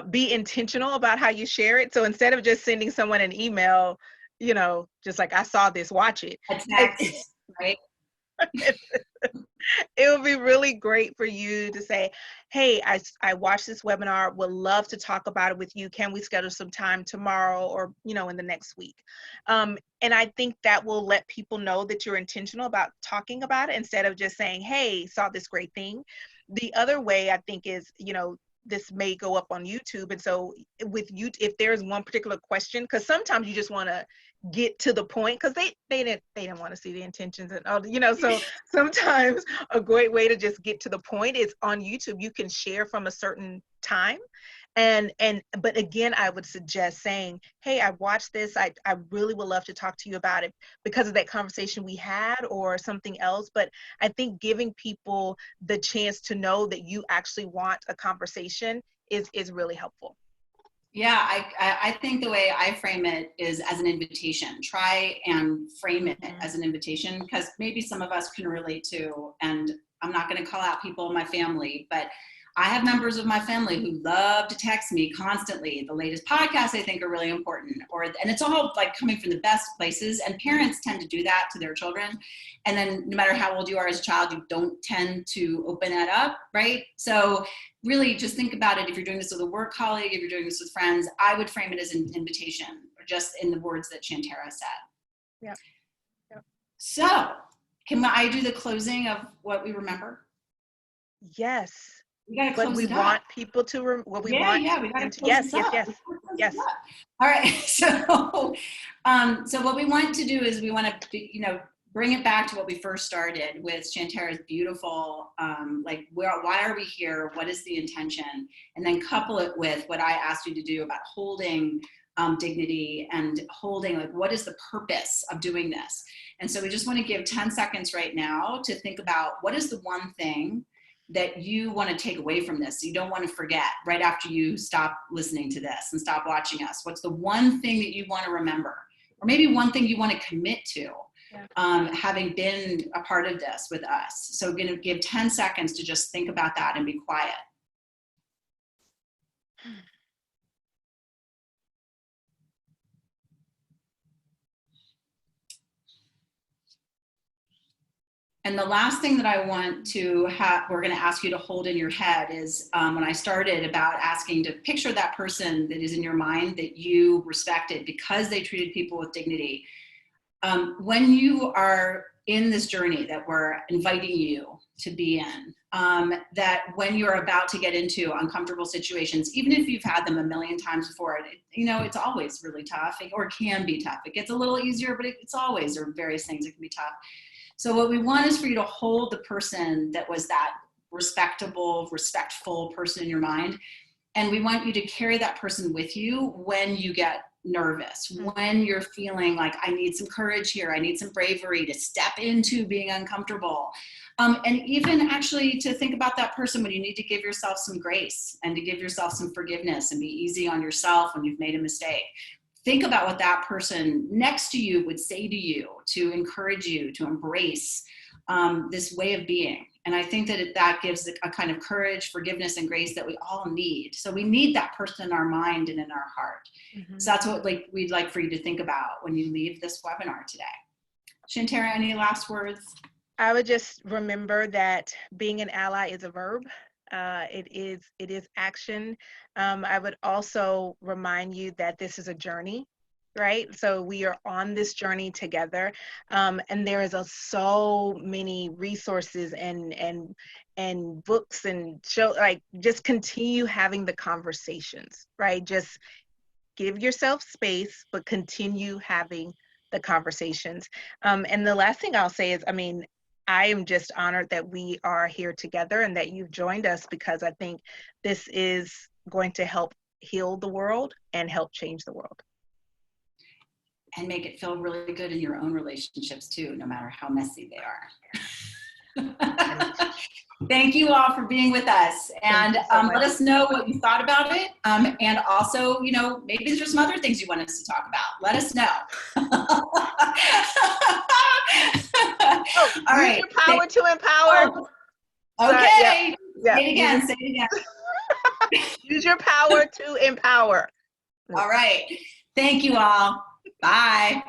be intentional about how you share it. So instead of just sending someone an email, you know, just like, I saw this, watch it. A text, right? It would be really great for you to say, hey, I watched this webinar, would love to talk about it with you. Can we schedule some time tomorrow or, you know, in the next week? And I think that will let people know that you're intentional about talking about it instead of just saying, hey, saw this great thing. The other way I think is, you know, this may go up on YouTube. And so with you, if there's one particular question, because sometimes you just want to get to the point, because they didn't want to see the intentions and all, you know, so sometimes a great way to just get to the point is on YouTube. You can share from a certain time. But again, I would suggest saying, hey, I watched this. I really would love to talk to you about it because of that conversation we had or something else. But I think giving people the chance to know that you actually want a conversation is really helpful. Yeah, I think the way I frame it is as an invitation. Try and frame it as an invitation, because maybe some of us can relate to, and I'm not going to call out people in my family, but I have members of my family who love to text me constantly. The latest podcasts I think are really important, and it's all like coming from the best places. And parents tend to do that to their children. And then no matter how old you are as a child, you don't tend to open that up, right? So really just think about it. If you're doing this with a work colleague, if you're doing this with friends, I would frame it as an invitation, or just in the words that Shanterra said. Yeah. So can I do the closing of what we remember? Yes. We gotta close we it up. want people to want. We gotta close yes. All right. So, so what we want to do is we want to, you know, bring it back to what we first started with Shanterra's beautiful, like, why are we here? What is the intention? And then couple it with what I asked you to do about holding dignity and holding, like, what is the purpose of doing this? And so we just want to give 10 seconds right now to think about what is the one thing that you want to take away from this, you don't want to forget right after you stop listening to this and stop watching us. What's the one thing that you want to remember? Or maybe one thing you want to commit to, having been a part of this with us. So we're going to give 10 seconds to just think about that and be quiet. And the last thing that I want to have, we're going to ask you to hold in your head is when I started about asking to picture that person that is in your mind that you respected because they treated people with dignity. When you are in this journey that we're inviting you to be in, that when you're about to get into uncomfortable situations, even if you've had them a million times before, you know, it's always really tough, or can be tough. It gets a little easier, but it's always, there are various things that can be tough. So what we want is for you to hold the person that was that respectable, respectful person in your mind. And we want you to carry that person with you when you get nervous, when you're feeling like I need some courage here, I need some bravery to step into being uncomfortable. And even actually to think about that person when you need to give yourself some grace and to give yourself some forgiveness and be easy on yourself when you've made a mistake. Think about what that person next to you would say to you to encourage you to embrace this way of being. And I think that that gives a kind of courage, forgiveness, and grace that we all need. So we need that person in our mind and in our heart. Mm-hmm. So that's what we'd like for you to think about when you leave this webinar today. Shanterra, any last words? I would just remember that being an ally is a verb. It is action. I would also remind you that this is a journey, right? So we are on this journey together, and there is so many resources and books and show, like, just continue having the conversations, right? Just give yourself space, but continue having the conversations. And the last thing I'll say is, I mean, I am just honored that we are here together and that you've joined us, because I think this is going to help heal the world and help change the world. And make it feel really good in your own relationships too, no matter how messy they are. Thank you all for being with us. And let us know what you thought about it. And also, you know, maybe there's some other things you want us to talk about. Let us know. All right. Use your power to empower. Oh, okay. Yeah. Say it again. Say it again. Use your power to empower. All right. Thank you all. Bye.